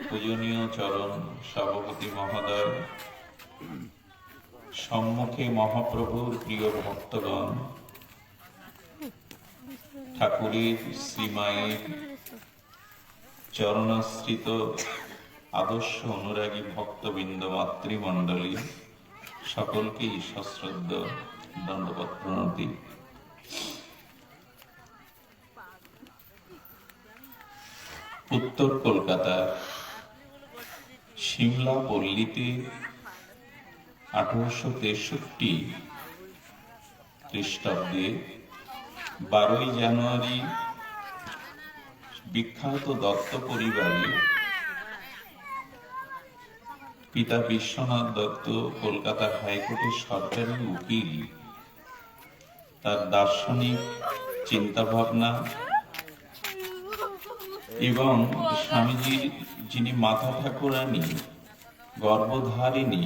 পূজনীয় চরণ সভাপতি মহোদয়, সম্মুখে মহাপ্রভুর প্রিয় ভক্তগণ, ঠাকুরের শ্রীমায়ের চরণাশ্রিত আদর্শ অনুরাগী ভক্তবৃন্দ, মাতৃমণ্ডলী, সকলকেই সশ্রদ্ধ দণ্ডবৎ প্রণতি। উত্তর কলকাতার সিমলা পল্লীতে 1863 খ্রিস্টাব্দে 12ই জানুয়ারি বিখ্যাত দত্ত পরিবারে পিতা বিশ্বনাথ দত্ত কলকাতা হাইকোর্টের সরকারি উকিল, তার দার্শনিক চিন্তাভাবনা এবং স্বামীজির যিনি মাতা ঠাকুরানী, গর্ভধারিণী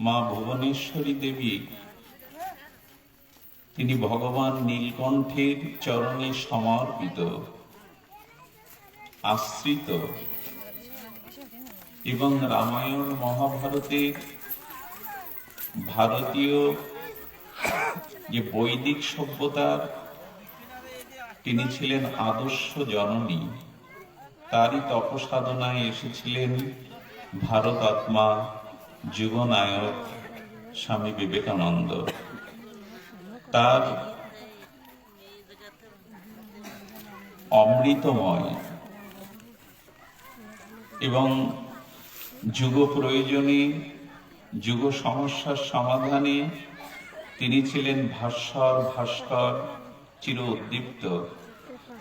মা ভুবনেশ্বরী দেবী, তিনি ভগবান নীলকণ্ঠের চরণে সমর্পিত, আশ্রিত এবং রামায়ণ মহাভারতের ভারতীয় যে বৈদিক সভ্যতার তিনি ছিলেন আদর্শ জননী, তারই তপসাধনায় এসেছিলেন ভারত আত্মা যুগনায়ক স্বামী বিবেকানন্দ। তার অমৃতময় এবং যুগ প্রয়োজনে, যুগ সমস্যার সমাধানে তিনি ছিলেন ভাস্কর, চির উদ্দীপ্ত।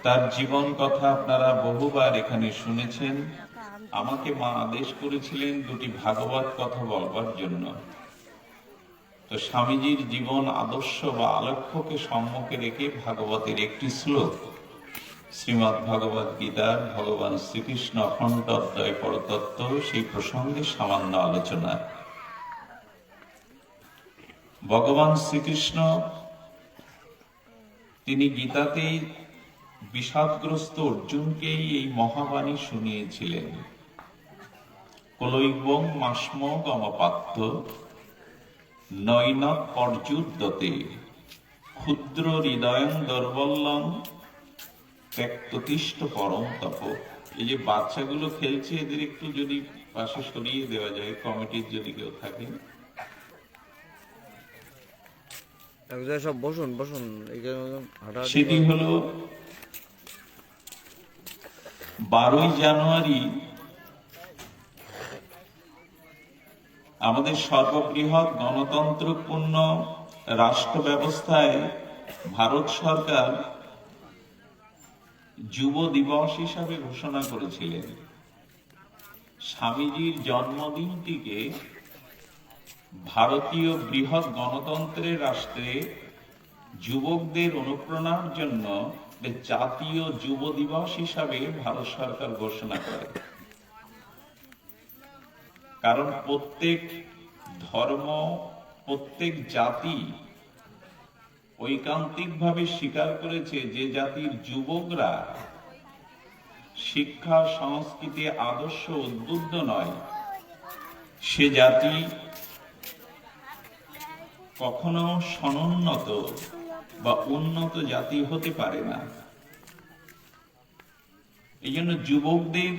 তার জীবন কথা আপনারা বহুবার এখানে শুনেছেন। আমাকে মা আদেশ করেছিলেন দুটি ভাগবত কথা বলবার জন্য। তো স্বামীজির জীবন আদর্শ বা আলক্ষ্যকে সম্মুখে রেখে ভাগবতের একটি শ্লোক, শ্রীমদ্ ভগবদ গীতার ভগবান শ্রীকৃষ্ণ অখণ্ড অদ্বয় পরতত্ত্ব, সেই প্রসঙ্গে সামান্য আলোচনা। ভগবান শ্রীকৃষ্ণ তিনি গীতাতেই বিষাদগ্রস্ত অর্জুনকেই এই মহাবাণী শুনিয়েছিলেন, কলৈবং মাস্ম গমপাত্য নৈনত পর্যুদ্যতে ক্ষুদ্র হৃদয়ং দর্বল্যং ত্যক্ততিষ্ঠ পরম তপ। এই যে বাচ্চাগুলো খেলছে, এদের একটু যদি পাশে সরিয়ে দেওয়া যায়, কমিটির যদি কেউ থাকে। সব বসুন। সেটি হলো 12ই জানুয়ারি আমাদের সর্ববৃহৎ গণতন্ত্রপূর্ণ রাষ্ট্র ব্যবস্থায় ভারত সরকার যুব দিবস হিসাবে ঘোষণা করেছিলেন। স্বামীজির জন্মদিনটিকে ভারতীয় বৃহৎ গণতন্ত্রের রাষ্ট্রে যুবকদের অনুপ্রেরণার জন্য জাতীয় যুব দিবস হিসাবে ভারত সরকার ঘোষণা করে। কারণ প্রত্যেক ধর্ম, প্রত্যেক জাতি ঐকান্তিকভাবে স্বীকার করেছে যে জাতির যুবকরা শিক্ষা, সংস্কৃতি, আদর্শ উদ্বুদ্ধ নয়, সে জাতি কখনো সনুন্নত বা উন্নত জাতি হতে পারে না। এই জন্য যুবকদের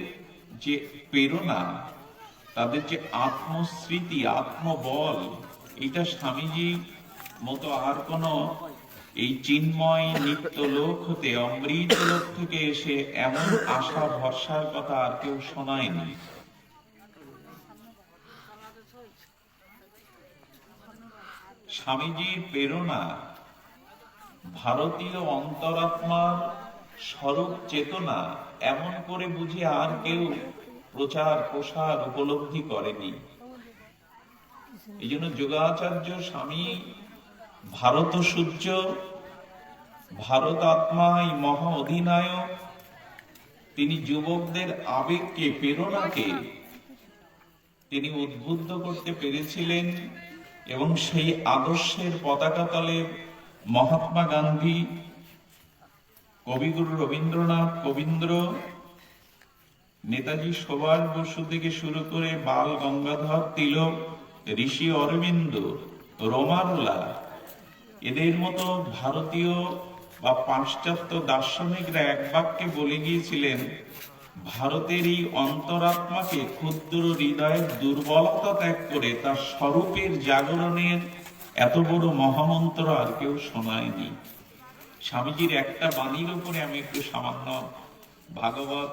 যে প্রেরণা, তাদের যে আত্মস্মৃতি, আত্মবল, এটা স্বামীজি মতো আর কোন এই চিন্ময় নিত্য লোক হতে, অমৃত লোক থেকে এসে এমন আশা ভরসার কথা আর কেউ শোনায়নি। স্বামীজির প্রেরণা ভারতীয় অন্তরাত্মার স্বরূপ চেতনা এমন করে বুঝে আর কেউ প্রচার প্রসার উপলব্ধি করেনি। এই জন্য যোগাচার্য স্বামী ভারত সূর্য, ভারত আত্মা, এই মহা অধিনায়ক, তিনি যুবকদের আবেগকে, প্রেরণাকে তিনি উদ্বুদ্ধ করতে পেরেছিলেন এবং সেই আদর্শের পতাকা তলে মহাত্মা গান্ধী, কবিগুরু রবীন্দ্রনাথ, কবীন্দ্র নেতাজি সুভাষ বসু থেকে শুরু করে বাল গঙ্গাধর তিলক, ঋষি অরবিন্দ, রোমারোলা, এদের মতো ভারতীয় বা পাশ্চাত্য দার্শনিকরা এক বাক্যে বলে গিয়েছিলেন, ভারতের এই অন্তরাত্মাকে ক্ষুদ্র হৃদয়ের দুর্বলতা ত্যাগ করে তার স্বরূপের জাগরণের এত বড় মহামন্ত্র আর কেউ শোনায়নি। স্বামীজির একটা বাণীর উপরে আমি একটু সামান্য ভাগবত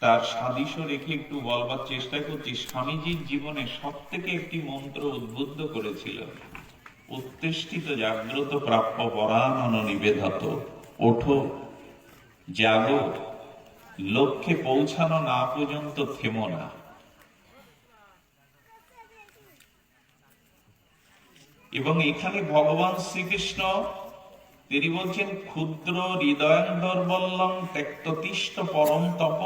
তার সাদৃশ্য রেখে একটু বলবার চেষ্টা করছি। স্বামীজির জীবনে সব থেকে একটি মন্ত্র উদ্বুদ্ধ করেছিল, উত্তেষ্টিত জাগ্রত প্রাপ্য পরাণন নিবেদত। ওঠো, জাগো, লক্ষ্যে পৌঁছানো না পর্যন্ত থেমো না। এবং এখানে ভগবান শ্রীকৃষ্ণ তিনি বলছেন, ক্ষুদ্র হৃদয়ন্দর্বল্লম ত্যক্ততিষ্ঠ পরম তপ।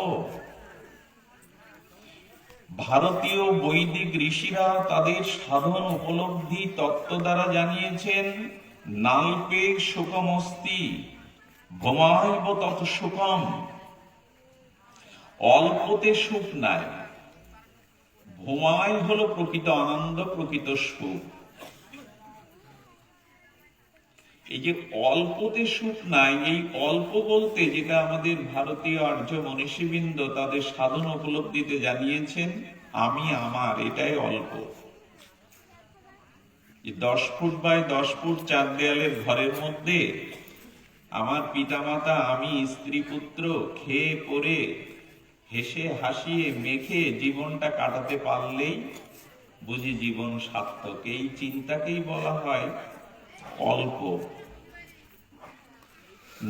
ভারতীয় বৈদিক ঋষিরা তাদের সাধন উপলব্ধি তত্ত্ব দ্বারা জানিয়েছেন, নাল্পে সুখমস্তি ভমাইব তত সুখম। অল্পতে সুখ নাই, ভমাই হলো প্রকৃত আনন্দ, প্রকৃত সুখ। এই যে অল্পতে সুখ নাই, এই অল্প বলতে যেটা আমাদের ভারতীয় আর্য মনীষীবৃন্দ তাদের সাধন উপলব্ধিতে জানিয়েছেন, আমি আমার, এটাই অল্প। 10 ফুট বাই 10 ফুট চার দেয়ালের ঘরের মধ্যে আমার পিতামাতা, আমি, স্ত্রী, পুত্র খেয়ে পরে হেসে হাসিয়ে মেখে জীবনটা কাটাতে পারলেই বুঝি জীবন সার্থক। এই চিন্তাকেই বলা হয় অল্প।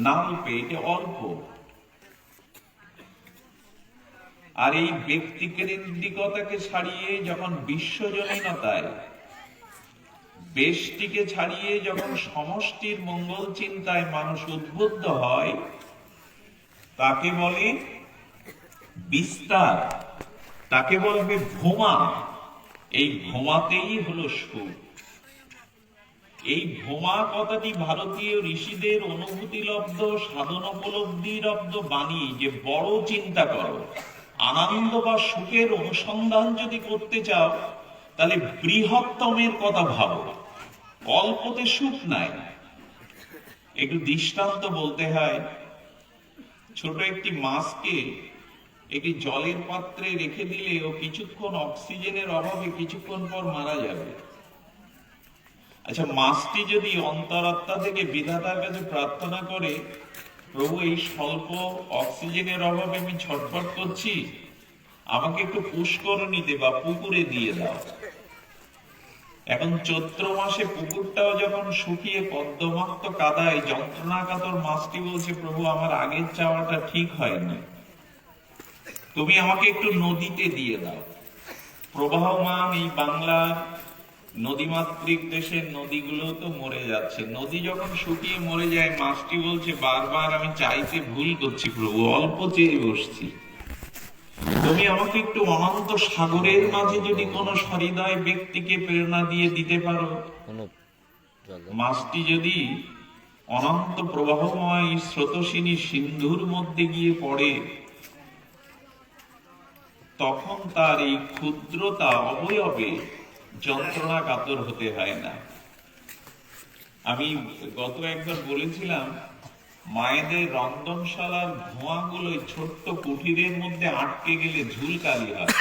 নাল্পে, এটা অল্প। আর এই ব্যক্তিকেন্দ্রিকতাকে ছাড়িয়ে যখন বিশ্বজনীনতায়, বেশটিকে ছাড়িয়ে যখন সমষ্টির মঙ্গল চিন্তায় মানুষ উদ্বুদ্ধ হয়, তাকে বলে বিস্তার, তাকে বলবে ভোমা। এই ভোমাতেই হলো সুখ। এই ভোমা কথাটি ভারতীয় ঋষিদের অনুভূতিলব্ধ, সাধন উপলব্ধিলব্ধ বাণী, যে বড় চিন্তা করো, আনন্দ বা সুখের অনুসন্ধান যদি করতে চাও তাহলে বৃহত্তমের কথা ভাবো। অল্পতে সুখ নাই। একটু দৃষ্টান্ত বলতে হয়, ছোট একটি মাছকে একটি জলের পাত্রে রেখে দিলে ও কিছুক্ষণ অক্সিজেনের অভাবে কিছুক্ষণ পর মারা যাবে। আচ্ছা, মাছটি যদি অন্তরাত্মা থেকে বিধাতার কাছে প্রার্থনা করে, প্রভু এই স্বল্প অক্সিজেনের অভাবে আমি ছটফট করছি, আমাকে একটু পুষ্করণীতে বা পুকুরে দিয়ে দাও। এখন চৈত্র মাসে পুকুরটাও যখন শুকিয়ে পদ্মমাক্ত কাদায় যন্ত্রণাকাতর মাছটি বলছে, প্রভু আমার আগের চাওয়াটা ঠিক হয়নি, তুমি আমাকে একটু নদীতে দিয়ে দাও। প্রবাহমান এই বাংলার নদীমাতৃক দেশের নদীগুলো তো মরে যাচ্ছে। নদী যখন শুকিয়ে মরে যায়, মাছটি বলছে বারবার আমি চাইতে ভুল করছি প্রভু, অল্প চেয়ে বসছি, তুমি আমাকে একটু অনন্ত সাগরের মাঝে যদি কোনো সহৃদয় ব্যক্তিকে প্রেরণা দিয়ে দিতে পারো। মাছটি যদি অনন্ত প্রবাহময় স্রোতস্বিনী সিন্ধুর মধ্যে গিয়ে পড়ে, তখন তার এই ক্ষুদ্রতা অবয়বে যন্ত্রণা কাতর হতে হয় না। আমি গত একবার বলেছিলাম, মায়েদের রন্ধনশালার ধোঁয়াগুলো ছোট্ট কুঠিরের মধ্যে আটকে গেলে ঝুলকালি হয়,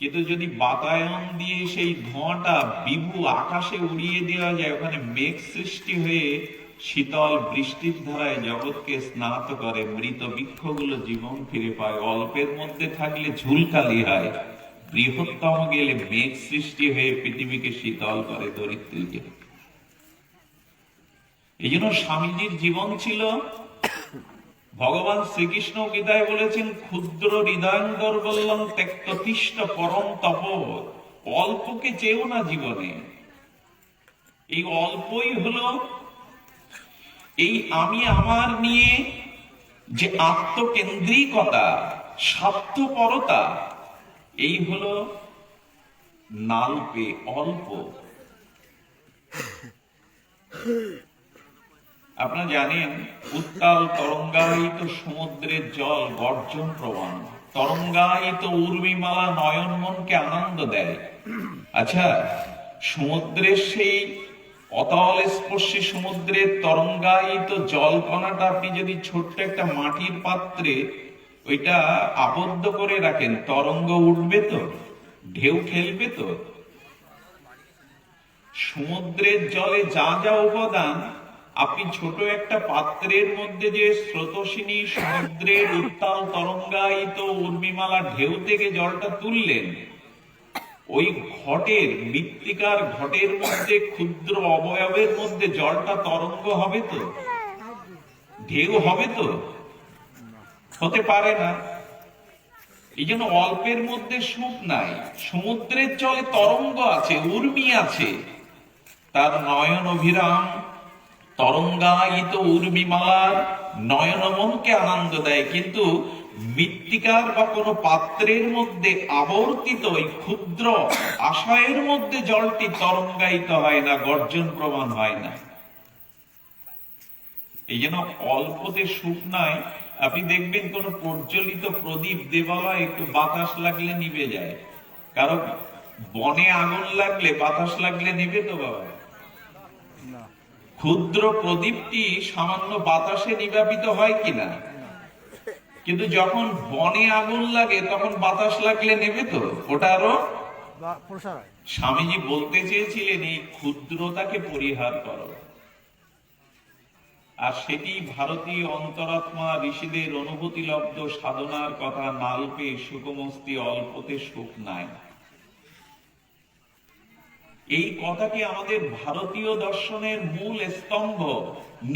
কিন্তু যদি বাতায়ন দিয়ে সেই ধোঁয়াটা বিভু আকাশে উড়িয়ে দেওয়া যায়, ওখানে মেঘ সৃষ্টি হয়ে শীতল বৃষ্টির ধারায় জগৎকে স্নাত করে, মৃত বৃক্ষগুলো জীবন ফিরে পায়। অল্পের মধ্যে থাকলে ঝুলকালি হয়, বৃহত্তম গেলে মেঘ সৃষ্টি হয়ে পৃথিবীকে শীতল করে, ধরিত্রীকে। এই জন্য স্বামীজির জীবন ছিল, ভগবান শ্রীকৃষ্ণ গীতায় বলেছেন, ক্ষুদ্র হৃদয়ন্দর্বল্লম ত্যক্ততিষ্ঠ পরম তপ। অল্পকে চেয়েও না জীবনে। এই অল্পই হলো এই আমি আমার নিয়ে যে আত্মকেন্দ্রিকতা, স্বার্থপরতা, এই হলো নাল্পে, অল্প। আপনারা জানেন উত্তাল তরঙ্গায়িত সমুদ্রের জল গর্জন প্রমাণ, তরঙ্গায়িত উর্মিমালা নয়ন মনকে আনন্দ দেয়। আচ্ছা, সমুদ্রের সেই অতল স্পর্শী সমুদ্রের তরঙ্গায়িত জলকণাটা আপনি যদি ছোট্ট একটা মাটির পাত্রে ওইটা আবদ্ধ করে রাখেন, তরঙ্গ উঠবে তো, ঢেউ খেলবে তো? সমুদ্রের জলে যা যা উপাদান আপনি ছোট একটা পাত্রের মধ্যে যে স্রোতস্বিনী সমুদ্রের উত্তাল তরঙ্গায়িত উর্মিমালা ঢেউ থেকে জলটা তুললেন, ওই ঘটের মৃত্তিকার ঘটের মধ্যে ক্ষুদ্র অবয়বের মধ্যে জলটা তরঙ্গ হবে তো, ঢেউ হবে তো? হতে পারে না। এই জন্য অল্পের মধ্যে সুখ নাই। সমুদ্রের জলে তরঙ্গ আছে, উর্মি আছে, তার নয়ন অভিরাম তরঙ্গায়িত উর্মিমালার নয়ন মনকে আনন্দ দেয়। কিন্তু মৃত্তিকার বা কোনো পাত্রের মধ্যে আবর্তিত ওই ক্ষুদ্র আশয়ের মধ্যে জলটি তরঙ্গায়িত হয় না, গর্জন প্রমাণ হয় না। এই জন্য অল্পতে সুখ নাই। আপনি দেখবেন কোন প্রজ্বলিত প্রদীপ দেবালয় একটু বাতাস লাগলে নিভে যায়। কারণ বনে আগুন লাগলে বাতাস লাগলে নিবে তো বাবা? ক্ষুদ্র প্রদীপটি সামান্য বাতাসে নিবাপিত হয় কিনা? কিন্তু যখন বনে আগুন লাগে তখন বাতাস লাগলে নেবে তো, ওটা আরো। স্বামীজি বলতে চেয়েছিলেন এই ক্ষুদ্রতাকে পরিহার করো। আর সেটি ভারতীয় অন্তরাত্মা ঋষিদের অনুভূতিলব্ধ সাধনার কথা, নাল্পে সুখমস্তি অল্পতে সুখ নাই। এই কথাটি আমাদের ভারতীয় দর্শনের মূল স্তম্ভ।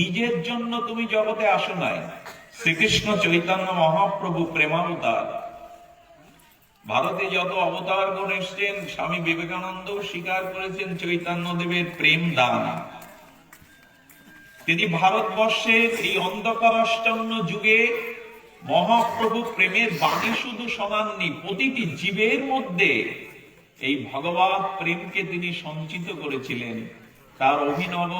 নিজের জন্য তুমি জগতে আসো নাই। শ্রীকৃষ্ণ চৈতন্য মহাপ্রভু প্রেমাবতার, ভারতে যত অবতার গণ এসছেন, স্বামী বিবেকানন্দ স্বীকার করেছেন চৈতন্য দেবের প্রেম দান। তিনি ভারতবর্ষের এই অন্ধকারাচ্ছন্ন যুগে মহাপ্রভু প্রেমের বাণী শুধু শোনাননি, প্রতিটি জীবের মধ্যে এই ভগবত প্রেমকে তিনি সঞ্চিত করেছিলেন। তার অভিনব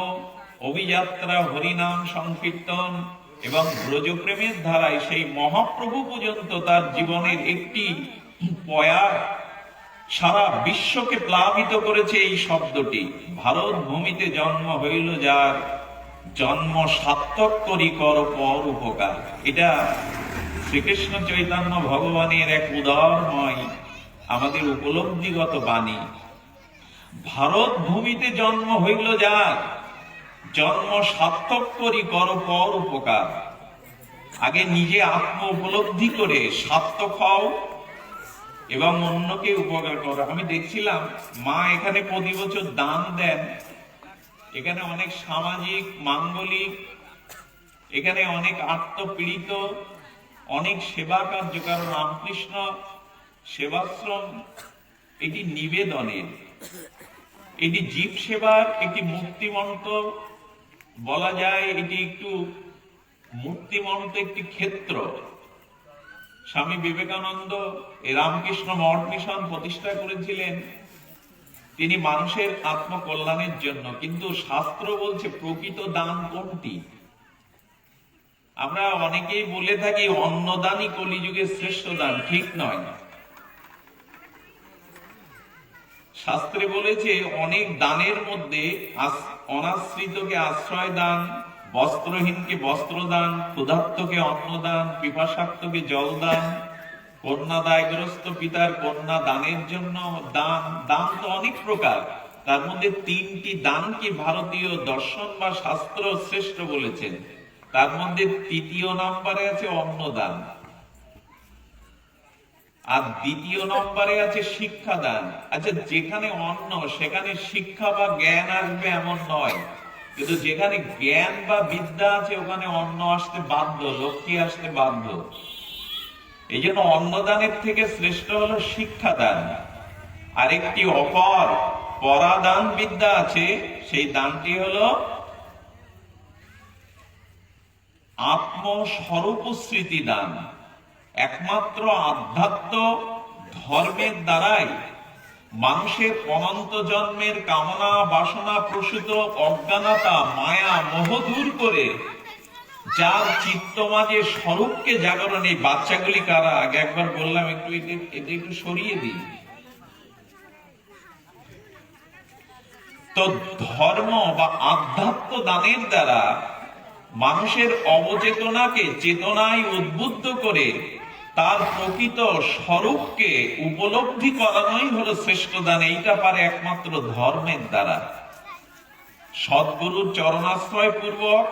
অভিযাত্রা, হরিনাম সংকীর্তন এবং ব্রজপ্রেমের ধারায় সেই মহাপ্রভু পর্যন্ত তার জীবনের একটি পয়া সারা বিশ্বকে প্লাবিত করেছে। এই শব্দটি, ভারত ভূমিতে জন্ম হইল যার, জন্ম সার্থক করি কর পর উপকার। এটা শ্রীকৃষ্ণ চৈতন্য ভগবানের এক উদারময় আমাদের উপলব্ধিগত বাণী। ভারত ভূমিতে জন্ম হইল যার, জন্ম সার্থক করি কর পর উপকার। আগে নিজে আত্ম উপলব্ধি করে সার্থক হও এবং অন্যকে উপকার করো। আমি দেখছিলাম মা এখানে প্রতি বছর দান দেন। এখানে অনেক সামাজিক মাঙ্গলিক, এখানে অনেক আত্মপীড়িত, অনেক সেবা কার্যকর রামকৃষ্ণ সেবাশ্রম এটি নিবেদনের, এটি জীব সেবার একটি মূর্তিমন্ত বলা যায়। এটি একটু মূর্তিমন্ত একটি ক্ষেত্র। স্বামী বিবেকানন্দ এই রামকৃষ্ণ মঠ মিশন প্রতিষ্ঠা করেছিলেন তিনি মানুষের আত্মকল্যাণের জন্য। কিন্তু শাস্ত্র বলছে প্রকৃত দান কোনটি? আমরা অনেকেই বলে থাকি অন্নদানই কলিযুগের শ্রেষ্ঠ দান। ঠিক নয়। শাস্ত্রে বলেছে অনেক দানের মধ্যে অনাশ্রিতকে আশ্রয় দান, বস্ত্রহীনকে বস্ত্র দান, ক্ষুধার্তকে অন্ন দান, পিপাসার্তকে জল দান, কন্যাদায়গ্রস্ত পিতার কন্যা দানের জন্য দান। দান তো অনেক প্রকার, তার মধ্যে তিনটি দানকে ভারতীয় দর্শন বা শাস্ত্র শ্রেষ্ঠ বলেছেন। তার মধ্যে তৃতীয় নম্বরে আছে অন্নদান, আর দ্বিতীয় নম্বরে আছে শিক্ষাদান। আচ্ছা, যেখানে অন্ন সেখানে শিক্ষা বা জ্ঞান আসবে এমন নয়, কিন্তু যেখানে জ্ঞান বা বিদ্যা আছে ওখানে অন্ন আসতে বাধ্য, লক্ষ্মী আসতে বাধ্য। এই জন্য অন্নদানের থেকে শ্রেষ্ঠ হলো শিক্ষাদান। আরেকটি অপর পরাদান বিদ্যা আছে, সেই দানটি হলো আত্মস্বরূপ স্মৃতি দান। একমাত্র আধ্যাত্ম ধর্মের দ্বারাই মানুষের অনন্ত জন্মের কামনা বাসনা প্রসূত অজ্ঞানতা মায়া মোহ দূর করে যার চিত্ত মাঝে স্বরূপকে জাগরণ, এই বাচ্চাগুলি কারা? আগে একবার বললাম, এটা একটু সরিয়ে দিই। তো ধর্ম বা আধ্যাত্ম দানের দ্বারা মানুষের অবচেতনাকে চেতনায় উদ্বুদ্ধ করে তার প্রকৃত স্বরূপকে উপলব্ধি করানোই হলো শ্রেষ্ঠ দান। এইটা পারে একমাত্র ধর্মের দ্বারা। সদ্গুরুর চরণাশ্রয় পূর্বক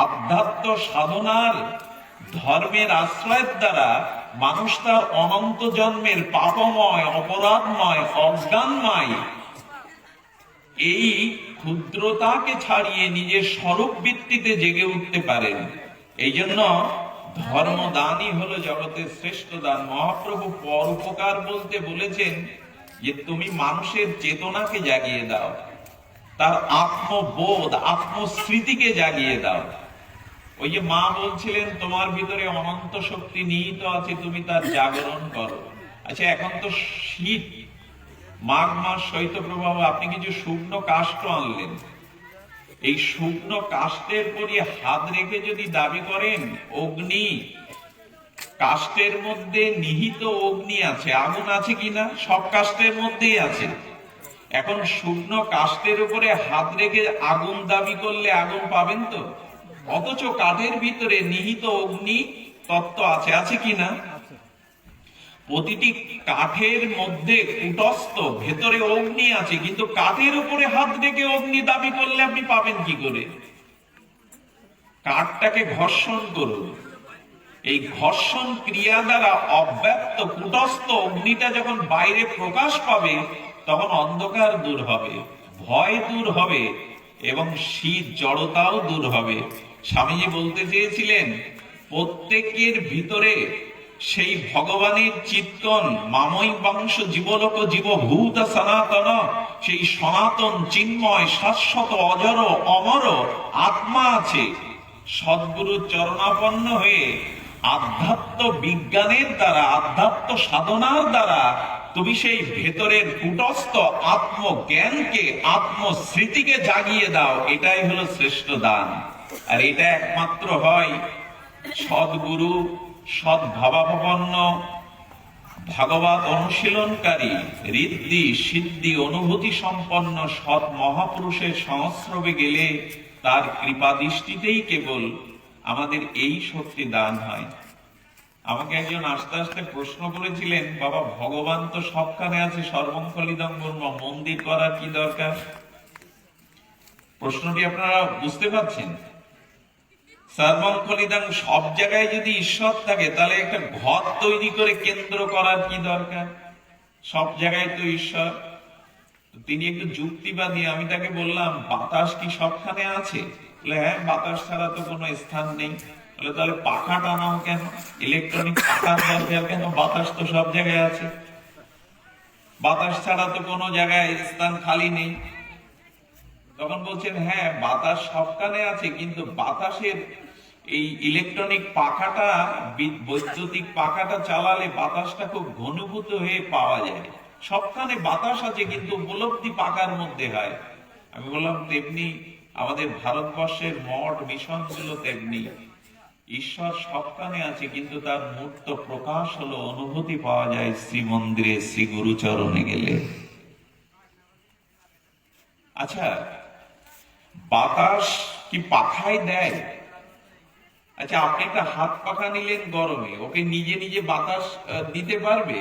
আধ্যাত্ম সাধনার ধর্মের আশ্রয়ের দ্বারা মানুষ তার অনন্ত জন্মের পাপময়, অপরাধময়, অজ্ঞানময় এই ক্ষুদ্রতাকে ছাড়িয়ে নিজের স্বরূপ ভিত্তিতে জেগে উঠতে পারেন। এই জন্য ধর্মদানই হলো জগতের শ্রেষ্ঠ দান। মহাপ্রভু পরোপকার বলতে বলেছেন যে তুমি মানুষের চেতনাকে জাগিয়ে দাও, তার আত্মবোধ, আত্মস্মৃতিকে জাগিয়ে দাও। ওই যে মা বলছিলেন তোমার ভিতরে অনন্ত শক্তি নিহিত আছে, তুমি তার জাগরণ করো। আচ্ছা, এখন তো শীত, মাঘ মাস, শৈত্যপ্রবাহ, আপনি কিছু শুকনো কাষ্ঠ আনলেন। এই শুকনো কাষ্ঠের পরে হাত রেখে যদি দাবি করেন অগ্নি, কাষ্ঠের মধ্যে নিহিত অগ্নি আছে, আগুন আছে কিনা? সব কাষ্ঠের মধ্যেই আছে। এখন শুকনো কাষ্ঠের উপরে হাত রেখে আগুন দাবি করলে আগুন পাবেন তো? অথচ কাঠের ভিতরে নিহিত অগ্নি তত্ত্ব আছে, আছে কিনা? প্রতিটি কাঠের মধ্যে কুটস্থ ভেতরে অগ্নি আছে, কিন্তু কাঠের উপরে হাত রেখে অগ্নি দাবি করলে আপনি পাবেন কি করে? কাঠটাকে ঘর্ষণ করুন। এই ঘর্ষণ ক্রিয়া দ্বারা অব্যক্ত কুটস্থ অগ্নিটা যখন বাইরে প্রকাশ পাবে, তখন অন্ধকার দূর হবে, ভয় দূর হবে এবং শীত জড়তাও দূর হবে। স্বামীজি বলতে চেয়েছিলেন প্রত্যেকের ভিতরে সেই ভগবানের চিত্তন, মামৈ বংশ জীবলোক জীবভূত সনাতন, সেই সনাতন চিন্ময় শাশ্বত অজর অমর আত্মা আছে। সদ্গুরুর চরণাপন্ন হয়ে আধ্যাত্ম বিজ্ঞানের দ্বারা, আধ্যাত্ম সাধনার দ্বারা তুমি সেই ভেতরের কুটস্থ আত্মজ্ঞানকে, আত্মস্মৃতিকে জাগিয়ে দাও। এটাই হলো শ্রেষ্ঠ দান। আর এটা একমাত্র হয় সদ্গুরু, সদ্ভাবাপন্ন, ভাগবত অনুশীলনকারী, ঋদ্ধি সিদ্ধি অনুভূতি সম্পন্ন সৎ মহাপুরুষের সংস্রবে গেলে তার কৃপা দৃষ্টিতেই কেবল আমাদের এই শক্তি দান হয়। আমাকে একজন আস্তে আস্তে প্রশ্ন করেছিলেন, বাবা ভগবান তো সবখানে আছে, সর্বং খলিদং ব্রহ্ম, মন্দির করার কি দরকার? প্রশ্নটি আপনারা বুঝতে পারছেন? সর্বং খলিদং, সব জায়গায় যদি ঈশ্বর থাকে তাহলে একটা ঘর তৈরি করে কেন্দ্র করার কি দরকার? সব জায়গায় তো ঈশ্বর। তিনি একটু যুক্তিবাদী। আমি তাকে বললাম বাতাস কি সবখানে আছে? হ্যাঁ, বাতাস ছাড়া তো কোনো স্থান নেই। তাহলে পাখা টানাও কেন? ইলেকট্রনিক পাখার দরকার কেন? বাতাস তো সব জায়গায় আছে। বাতাস ছাড়া তো কোনো জায়গায় স্থান খালি নেই। তখন বলছেন হ্যাঁ, বাতাস সবখানে আছে, কিন্তু বাতাসের এই ইলেকট্রনিক পাখাটা, বৈদ্যুতিক পাখাটা চালালে বাতাসটা খুব ঘনীভূত হয়ে পাওয়া যায়। সবখানে বাতাস আছে, কিন্তু উপলব্ধি পাখার মধ্যে হয়। আমি বললাম তেমনি আমাদের ভারতবর্ষের মঠ মিশন গুলো তেমনি। ঈশ্বর সবখানে আছে, কিন্তু তার মূর্ত প্রকাশ হলো, অনুভূতি পাওয়া যায় শ্রী মন্দিরে, শ্রী গুরুচরণে গেলে। আচ্ছা, বাতাস কি পাখায় দেয়? আচ্ছা, আপনি একটা হাত পাখা নিলেন গরমে, ওকে নিজে নিজে বাতাস দিতে পারবে?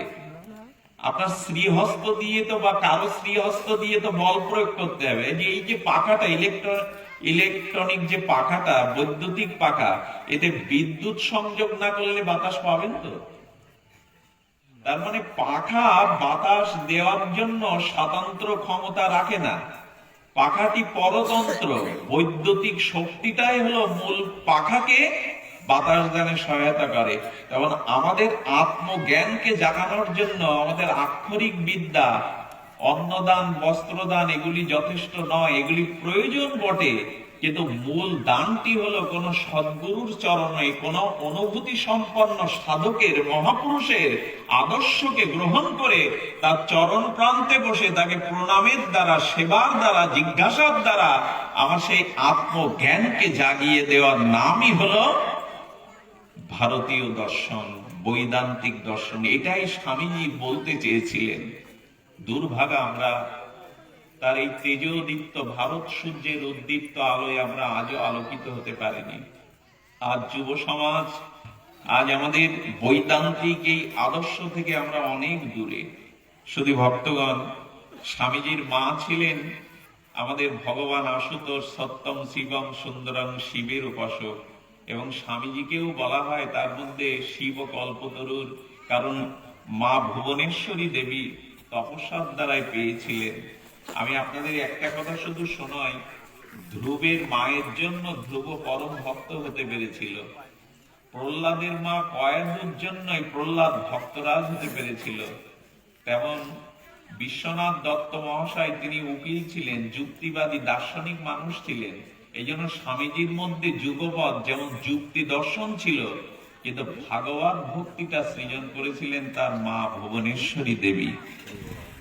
আপনার শ্রীহস্ত দিয়ে তো, বা কারো শ্রীহস্ত দিয়ে তো বল প্রয়োগ করতে হবে। এই যে পাখাটা, ইলেকট্রনিক যে পাখাটা, বৈদ্যুতিক পাখা, এতে বিদ্যুৎ সংযোগ না করলে বাতাস পাবেন তো? তার মানে পাখা বাতাস দেওয়ার জন্য স্বতন্ত্র ক্ষমতা রাখে না। পাখাটি পরতন্ত্র। বৈদ্যুতিক শক্তিটাই হলো মূল পাখাকে বাতাস দানে সহায়তা করে। যেমন আমাদের আত্মজ্ঞানকে জাগানোর জন্য আমাদের আক্ষরিক বিদ্যা, অন্নদান, বস্ত্রদান এগুলি যথেষ্ট নয়, এগুলি প্রয়োজন বটে, কিন্তু মূল দানটি হলো কোন সদ্গুরুর চরণে, কোন অনুভূতি সম্পন্ন সাধকের, মহাপুরুষের আদর্শকে গ্রহণ করে তার চরণ প্রান্তে বসে তাকে প্রণামের দ্বারা, সেবার দ্বারা, জিজ্ঞাসার দ্বারা আমার সেই আত্মজ্ঞানকে জাগিয়ে দেওয়ার নামই হলো ভারতীয় দর্শন, বৈদান্তিক দর্শন। এটাই স্বামীজি বলতে চেয়েছিলেন। দুর্ভাগা আমরা তার এই তেজোদীপ্ত ভারত সূর্যের উদ্দীপ্ত আলোয় আমরা আজও আলোকিত হতে পারিনি। আজ যুব সমাজ, আজ আমাদের বৈদান্তিক এই আদর্শ থেকে আমরা অনেক দূরে। শুধু ভক্তগণ, স্বামীজির মা ছিলেন আমাদের ভগবান আশুতোষ, সত্যম শিবম সুন্দরম, শিবের উপাসক। এবং স্বামীজিকেও বলা হয় তার মধ্যে শিব কল্পতরুর, কারণ মা ভুবনেশ্বরী দেবী তপস্যার দ্বারাই পেয়েছিলেন। আমি আপনাদের একটা কথা শুধু শোনাই, ধ্রুবের মায়ের জন্য ধ্রুব পরম ভক্ত হতে পেরেছিল। প্রহ্লাদের মা কয়াদুর জন্যই প্রহ্লাদ ভক্তরাজ হতে পেরেছিল। তেমন বিশ্বনাথ দত্ত মহাশয়, তিনি উকিল ছিলেন, যুক্তিবাদী দার্শনিক মানুষ ছিলেন। এই জন্য স্বামীজির মধ্যে যুগপৎ যেমন যুক্তি দর্শন ছিল, কিন্তু ভাগবত ভক্তিটা সৃজন করেছিলেন তার মা ভুবনেশ্বরী দেবী।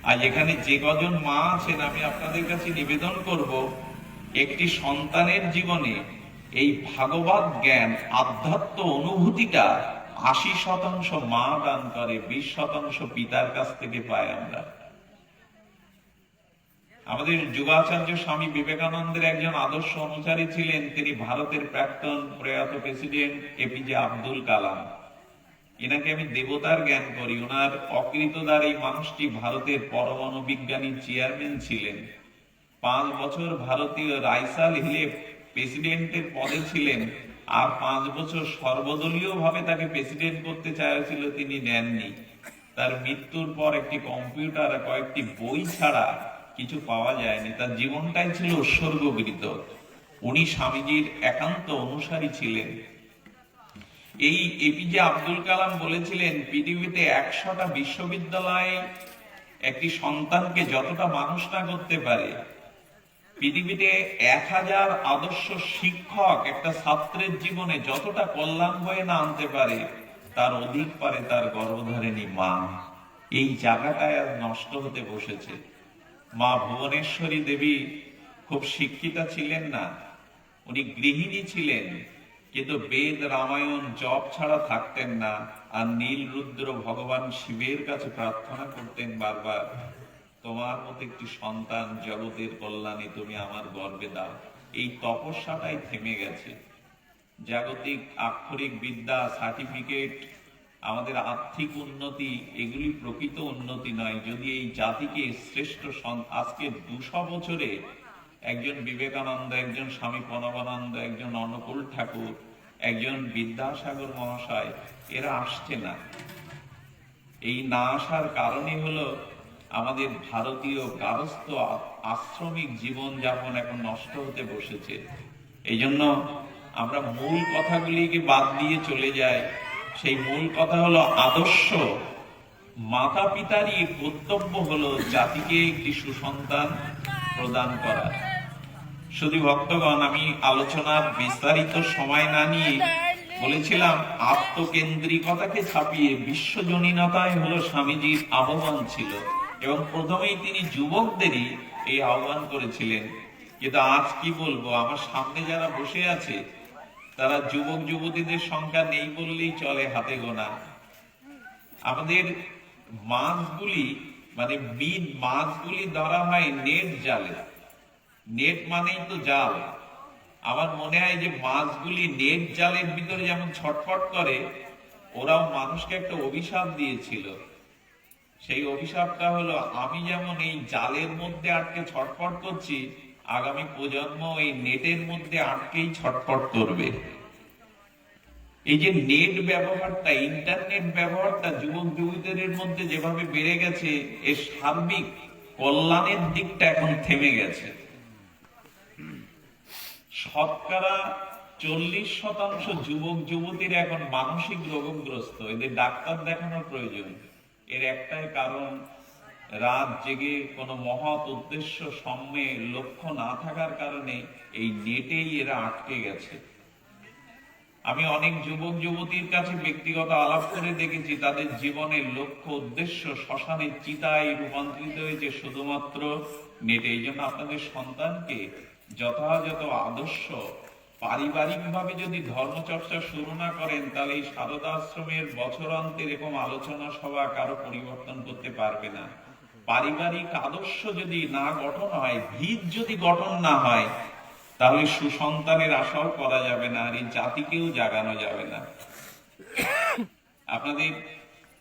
আজ এখানে যে কজন মা আছেন, আমি আপনাদের কাছে নিবেদন করব, একটি সন্তানের জীবনে এই ভাগবত জ্ঞান, আধ্যাত্ম অনুভূতিটা 80% মা দান করে, 20% পিতার কাছ থেকে পাই আমরা। আমাদের যুগাচার্য স্বামী বিবেকানন্দের একজন আদর্শ অনুসারী ছিলেন, তিনি ভারতের প্রাক্তন প্রয়াত প্রেসিডেন্ট এপিজে আব্দুল কালাম। এনাকে আমি দেবতার জ্ঞান করি। ওনার অকৃতদার এই মানুষটি ভারতের পরমাণু বিজ্ঞানী চেয়ারম্যান ছিলেন। 5 বছর ভারতীয় রাইসাল হিলে প্রেসিডেন্টের পদে ছিলেন, আর 5 বছর সর্বদলীয় ভাবে তাকে প্রেসিডেন্ট করতে চাইছিল, তিনি নেননি। তার মৃত্যুর পর একটি কম্পিউটার, কয়েকটি বই ছাড়া কিছু পাওয়া যায়নি। তার জীবনটাই ছিল উৎসর্গকৃত। উনি স্বামীজির একান্ত অনুসারী ছিলেন। এই এপিজে আব্দুল কালাম বলেছিলেন, পৃথিবীতে 100টা বিশ্ববিদ্যালয়ে একটি সন্তানকে যতটা মানুষ না করতে পারে, পৃথিবীতে 1000 আদর্শ শিক্ষক একটা ছাত্রের জীবনে যতটা কল্যাণ বয়ে না আনতে পারে, তার অধিক পারে তার গর্ভধারিণী মা। এই জায়গাটায় আজ নষ্ট হতে বসেছে। মা ভুবনেশ্বরী দেবী খুব শিক্ষিতা ছিলেন না, উনি গৃহিণী ছিলেন, কিন্তু বেদ, রামায়ণ, জপ ছাড়া থাকতেন না। আর নীল রুদ্র ভগবান শিবের কাছে প্রার্থনা করতেন বারবার, তোমার মতো একটি সন্তান জগতের কল্যাণে তুমি আমার গর্ভে দাও। এই তপস্যাটাই থেমে গেছে। জাগতিক আক্ষরিক বিদ্যা, সার্টিফিকেট, আমাদের আর্থিক উন্নতি, এগুলি প্রকৃত উন্নতি নয়। যদি এই জাতিকে শ্রেষ্ঠ, আজকে 200 বছরে একজন বিবেকানন্দ, একজন স্বামী প্রণবানন্দ, একজন অনুকূল ঠাকুর, একজন বিদ্যাসাগর মহাশয়, এরা আসছে না। এই না আসার কারণই হলো আমাদের ভারতীয় গারস্থ আশ্রমিক জীবন যাপন এখন নষ্ট হতে বসেছে। এই জন্য আমরা মূল কথাগুলিকে বাদ দিয়ে চলে যাই। সেই মূল কথা হলো আদর্শ। মাতা পিতারই কর্তব্য হলো জাতিকে একটি সুসন্তান প্রদান করা। শুধু ভক্তগণ, আমি আলোচনার বিস্তারিত সময় না নিয়ে বলেছিলাম, আত্মকেন্দ্রিকতাকে ছাপিয়ে বিশ্বজনীনতাই হলো স্বামীজির আহ্বান ছিল। এবং প্রথমেই তিনি যুবকদেরই এই আহ্বান করেছিলেন। কিন্তু আজ কি বলবো, আমার সামনে যারা বসে আছে তারা যুবক যুবতীদের সংখ্যা নেই বললেই চলে, হাতে গোনা। আমাদের মাছগুলি, মানে মাছগুলি ধরা হয় নেট জালে। নেট মানেই তো জাল। আমার মনে হয় যে মাছগুলি নেট জালের ভিতরে যেমন ছটফট করে, ওরাও মানুষকে একটা অভিশাপ দিয়েছিল। সেই অভিশাপটা হলো, আমি যেমন এই জালের মধ্যে আটকে ছটফট করছি, আগামী প্রজন্ম এই নেটের মধ্যে আটকেই ছটফট করবে। এই যে নেট ব্যবহারটা, ইন্টারনেট ব্যবহারটা যুবক যুবতীদের মধ্যে যেভাবে বেড়ে গেছে, এর সার্বিক কল্যাণের দিকটা এখন থেমে গেছে। শতকরা 40% যুবক যুবতীরা এখন মানসিক রোগগ্রস্ত। এদের ডাক্তার দেখানোর প্রয়োজন। এর একটাই কারণ, রাত জেগে কোনো মহৎ উদ্দেশ্য সামনে লক্ষ্য না থাকার কারণে এই নেটেই এরা আটকে গেছে। আমি অনেক যুবক যুবতীর কাছে ব্যক্তিগত আলাপ করে দেখেছি, তাদের জীবনের লক্ষ্য উদ্দেশ্য শ্মশানের চিতায় রূপান্তরিত হয়েছে শুধুমাত্র নেটে। এই জন্য আপনাদের সন্তানকে যথাযথ আদর্শ পারিবারিক ভাবে যদি ধর্মচর্চা শুরু না করেন, তাহলে এই সারদা আশ্রমের বছরান্তে এরকম আলোচনা সভা কারো পরিবর্তন করতে পারবে না। পারিবারিক আদর্শ যদি না গঠন হয়, ভিত যদি গঠন না হয়, তাহলে সুসন্তানের আশাও করা যাবে না, আর এই জাতিকেও জাগানো যাবে না। আপনাদের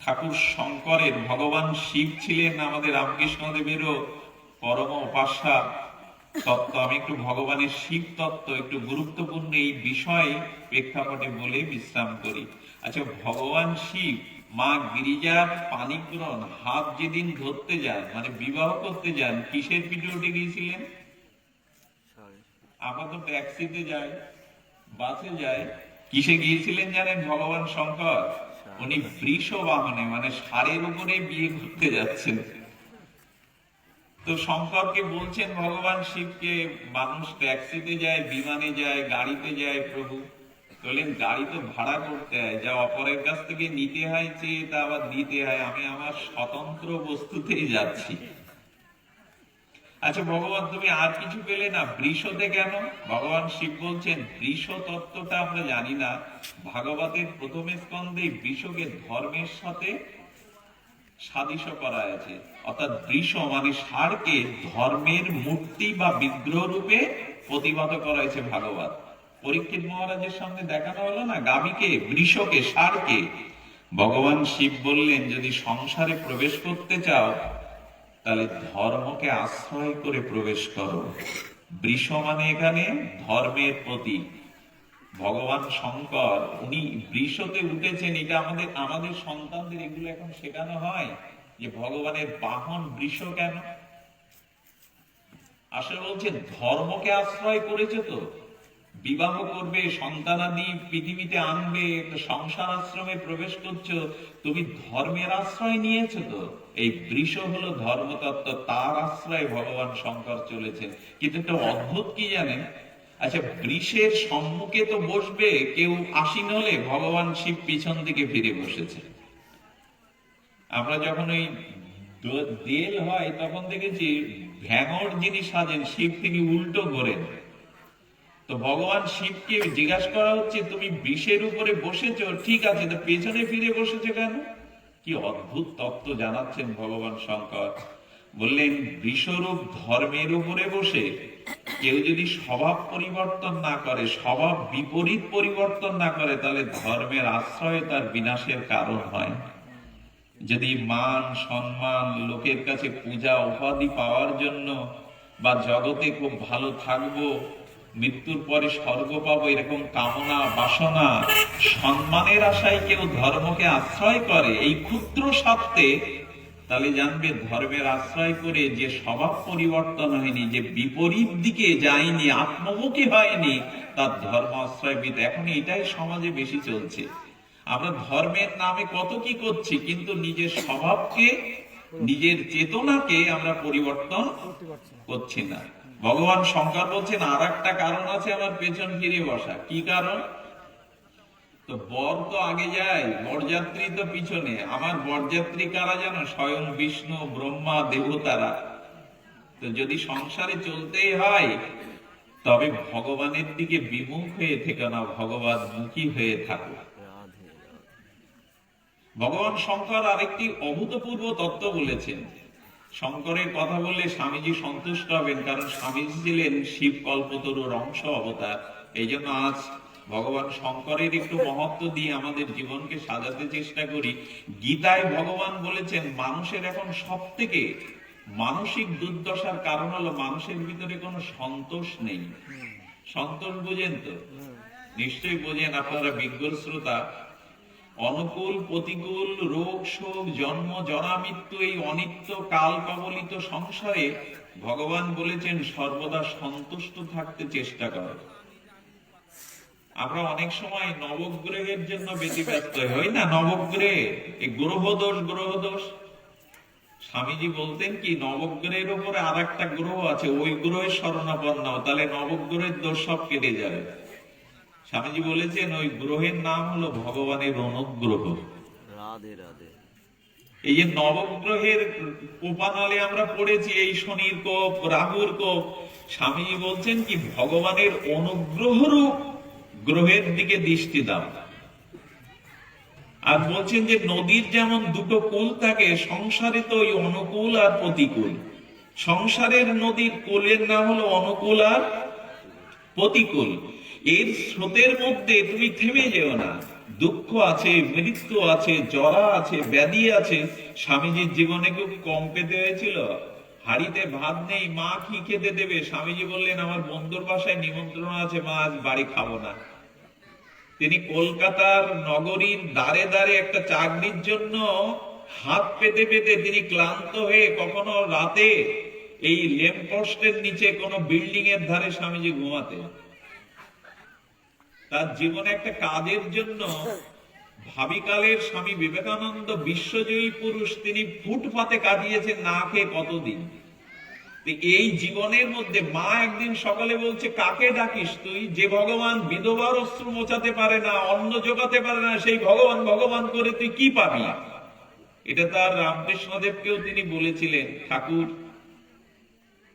ঠাকুর শঙ্করের ভগবান শিব ছিলেন আমাদের রামকৃষ্ণদেবেরও পরম উপাস্যা তত্ত্ব। আমি একটু ভগবানের শিব তত্ত্ব একটু গুরুত্বপূর্ণ এই বিষয় প্রেক্ষাপটে বলে বিশ্রাম করি। আচ্ছা, ভগবান শিব মা গিরিজার পাণিগ্রহণ হাত যেদিন ধরতে যান, মানে বিবাহ করতে যান, কিসের পিঠে উঠে গিয়েছিলেন? আমরা তো ট্যাক্সিতে যাই, বাসে যাই, কিসে গিয়েছিলেন জানেন? ভগবান শঙ্কর উনি বৃষ বাহনে, মানে ষাঁড়ের উপরে বিয়ে করতে যাচ্ছেন। তো শঙ্করকে বলছেন ভগবান শিবকে, মানুষ ট্যাক্সিতে যায়, বিমানে যায়, গাড়িতে যায়, প্রভু বললেন গাড়ি তো ভাড়া করতে হয়, যা অপরের কাছ থেকে নিতে হয় চেয়ে তা আবার দিতে হয়, আমি আমার স্বতন্ত্র বস্তুতেই যাচ্ছি। আচ্ছা ভগবান, তুমি আর কিছু পেলে না, বৃষতে কেন? ভগবান শিব বলছেন বৃষ তত্ত্বটা আমরা জানি না। ভাগবতের প্রথম স্কন্ধে বৃষকে ধর্মের সাথে সাদৃশ্য করা আছে, অর্থাৎ বৃষ মানে ষাঁড়কে ধর্মের মূর্তি বা বিগ্রহ রূপে প্রতিভাত করা হয়েছে। ভাগবত পরীক্ষিত মহারাজের সামনে দেখানো হলো না গাভীকে, বৃষকে, ষাঁড়কে। ভগবান শিব বললেন যদি সংসারে প্রবেশ করতে চাও, তাহলে ধর্মকে আশ্রয় করে প্রবেশ করো। বৃষ মানে এখানে ধর্মের প্রতীক। ভগবান শঙ্কর উনি বৃষতে উঠেছেন। এটা আমাদের সন্তানদের এগুলো এখন শেখানো হয় যে ভগবানের বাহন বৃষ কেন। আসলে বলছে ধর্মকে আশ্রয় করেছে, তো বিবাহ করবে, সন্তানাদি পৃথিবীতে আনবে, সংসার আশ্রমে প্রবেশ করছো, তুমি ধর্মের আশ্রয় নিয়েছো। তো এই বৃষ হলো ধর্মতত্ত্ব, তার আশ্রয়ে ভগবান শঙ্কর চলেছেন। কিন্তু একটা অদ্ভুত কি জানেন? আচ্ছা, বৃষের সম্মুখে তো বসবে কেউ আসীন হলে, ভগবান শিব পিছন দিকে ফিরে বসেছে। আমরা যখন ওই দেল হয় তখন দেখেছি ভ্যাঙর যিনি সাজেন শিব, তিনি উল্টো ঘোরেন। তো ভগবান শিবকে জিজ্ঞাসা করা হচ্ছে তুমি বৃষের উপরে বসেছো, ঠিক আছে, তো পেছনে ফিরে বসেছো কেন? কি অদ্ভুত তত্ত্ব জানাচ্ছেন ভগবান শঙ্কর। বললেন বৃষরূপ ধর্মের উপরে বসে কেউ যদি স্বভাব পরিবর্তন না করে, স্বভাব বিপরীত পরিবর্তন না করে, তাহলে ধর্মের আশ্রয় তার বিনাশের কারণ হয়। যদি মান সম্মান, লোকের কাছে পূজা উপাধি পাওয়ার জন্য, বা জগতে খুব ভালো থাকবো, মৃত্যুর পরে স্বর্গ পাবো, এরকম কামনা বাসনা সম্মানের আশায় কেউ ধর্মকে আশ্রয় করে এই ক্ষুদ্র স্বার্থে, তাহলে জানবে ধর্মের আশ্রয় করে যে স্বভাব পরিবর্তন হয়নি, যে বিপরীত দিকে যায়নি, আত্মমুখী হয়নি, তার ধর্ম আশ্রয়বিদ। এখন এটাই সমাজে বেশি চলছে। আমরা ধর্মের নামে কত কি করছি, কিন্তু নিজের স্বভাবকে, নিজের চেতনাকে আমরা পরিবর্তন করছি না। ভগবান শঙ্কর বলছেন আর একটা কারণ আছে আমার পেছন ফিরে বসা। কি কারণ? তো বর তো আগে যায়, বরযাত্রী তো পিছনে। আমার বরযাত্রী কারা জানো? স্বয়ং বিষ্ণু, ব্রহ্মা, দেবতারা। তো যদি সংসারে চলতেই হয়, তবে ভগবানের দিকে বিমুখ হয়ে থেকো না, ভগবান মুখী হয়ে থাকো। ভগবান শঙ্কর আরেকটি অভূতপূর্ব তত্ত্ব বলেছেন। শঙ্করের কথা বললে স্বামীজি সন্তুষ্ট হবেন, কারণ স্বামীজি ছিলেন শিব কল্পতরুর অংশ অবতার। এই জন্য আজ ভগবান শঙ্করের একটু মহত্ব দিয়ে আমাদের জীবনকে সাজাতে চেষ্টা করি। গীতায় ভগবান বলেছেন মানুষের এখন সব থেকে মানসিক দুর্দশার কারণ হলো মানুষের ভিতরে কোনো সন্তোষ নেই। সন্তোষ বোঝেন তো? নিশ্চয়ই বোঝেন, আপনারা বিজ্ঞ শ্রোতা। অনুকূল প্রতিকূল, রোগ শোক, জন্ম জরা মৃত্যু, এই অনিত্য কাল কবলিত সংসারে ভগবান বলেছেন সর্বদা সন্তুষ্ট থাকতে চেষ্টা করো। আমরা অনেক সময় নবগ্রহের জন্য ব্যতিব্যস্ত হই না, নবগ্রহে এই গ্রহ দোষ, গ্রহ দোষ। স্বামীজি বলতেন কি, নবগ্রহের উপরে আর একটা গ্রহ আছে, ওই গ্রহের শরণাপন্ন হও, তাহলে নবগ্রহের দোষ সব কেটে যাবে। স্বামীজি বলেছেন ওই গ্রহের নাম হলো ভগবানের অনুগ্রহ। রাধে রাধে। এই যে নবগ্রহের কোপানলে আমরা পড়েছি, এই শনির কোপ, রাহুর কোপ, স্বামীজি বলছেন কি ভগবানের অনুগ্রহ রূপ গ্রহের দিকে দৃষ্টি দাও। আর বলছেন যে নদীর যেমন দুটো কুল থাকে, সংসারে তো ওই অনুকূল আর প্রতিকূল। সংসারের নদীর কুলের নাম হলো অনুকূল আর প্রতিকূল। এর স্রোতের মধ্যে তুমি থেমে যেও না। দুঃখ আছে, মৃত্যু আছে, জরা আছে, ব্যাধি আছে। স্বামীজির জীবনে খুব কম পেতে হয়েছিল। হাড়িতে ভাত নেই, মা কি খেতে দেবে? স্বামীজি বললেন আমার বন্ধুর বাসায় নিমন্ত্রণ আছে, মা আজ বাড়ি খাবো না। তিনি কলকাতার নগরীর দ্বারে দ্বারে একটা চাকরির জন্য হাত পেতে পেতে তিনি ক্লান্ত হয়ে কখনো রাতে এই ল্যাম্পপোস্টের নিচে কোনো বিল্ডিং এর ধারে স্বামীজি ঘুমাতেন। তার জীবনে একটা কাজের জন্য ভাবিকালের স্বামী বিবেকানন্দ, বিশ্বজয়ী পুরুষ, তিনি ফুটপাতে কাটিয়েছেন না খেয়ে কতদিন। এই জীবনের মধ্যে মা একদিন সকালে বলছে, কাকে ডাকিস তুই? যে ভগবান বিধবার অশ্রু মোছাতে পারে না, অন্ন জোগাতে পারে না, সেই ভগবান ভগবান করে তুই কি পাবি? এটা তার রামকৃষ্ণদেবকেও তিনি বলেছিলেন, ঠাকুর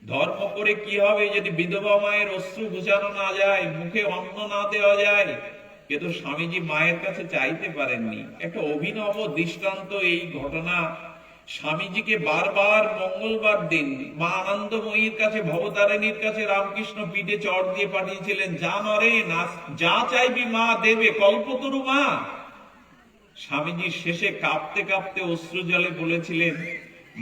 ধর্ম করে কি হবে যদি বিধবা মায়ের অশ্রু ঘুচানো না যায়, মুখে অন্ন না দেওয়া যায়? কিন্তু স্বামীজি মায়ের কাছে চাইতে পারেননি। একটা অভিনব দৃষ্টান্ত এই ঘটনা। স্বামীজিকে বারবার মঙ্গলবার দিন মা আনন্দময়ীর কাছে, ভবতারিণীর কাছে রামকৃষ্ণ পিঠে চড় দিয়ে পাঠিয়েছিলেন, যা নরে না, যা চাইবি মা দেবে, কল্পতরু মা। স্বামীজি শেষে কাঁপতে কাঁপতে অশ্রু জলে বলেছিলেন,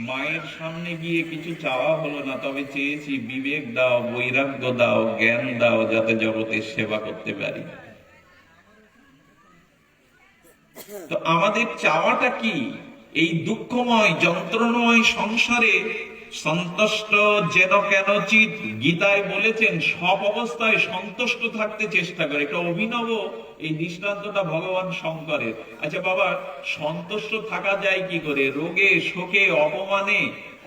মায়ের সামনে গিয়ে কিছু চাওয়া হলো না, তবে চেয়েছি বিবেক দাও, বৈরাগ্য দাও, জ্ঞান দাও, যাতে জগতের সেবা করতে পারি। তো আমাদের চাওয়াটা কি? এই দুঃখময় যন্ত্রণাময় সংসারে সন্তুষ্ট যেন কেনচিৎ, গীতায় বলেছেন সব অবস্থায় সন্তুষ্ট থাকতে চেষ্টা করে। একটা অভিনব এই দৃষ্টান্তটা ভগবান শঙ্করের। আচ্ছা বাবা, সন্তুষ্ট থাকা যায় কি করে? রোগে, শোকে, অপমানে,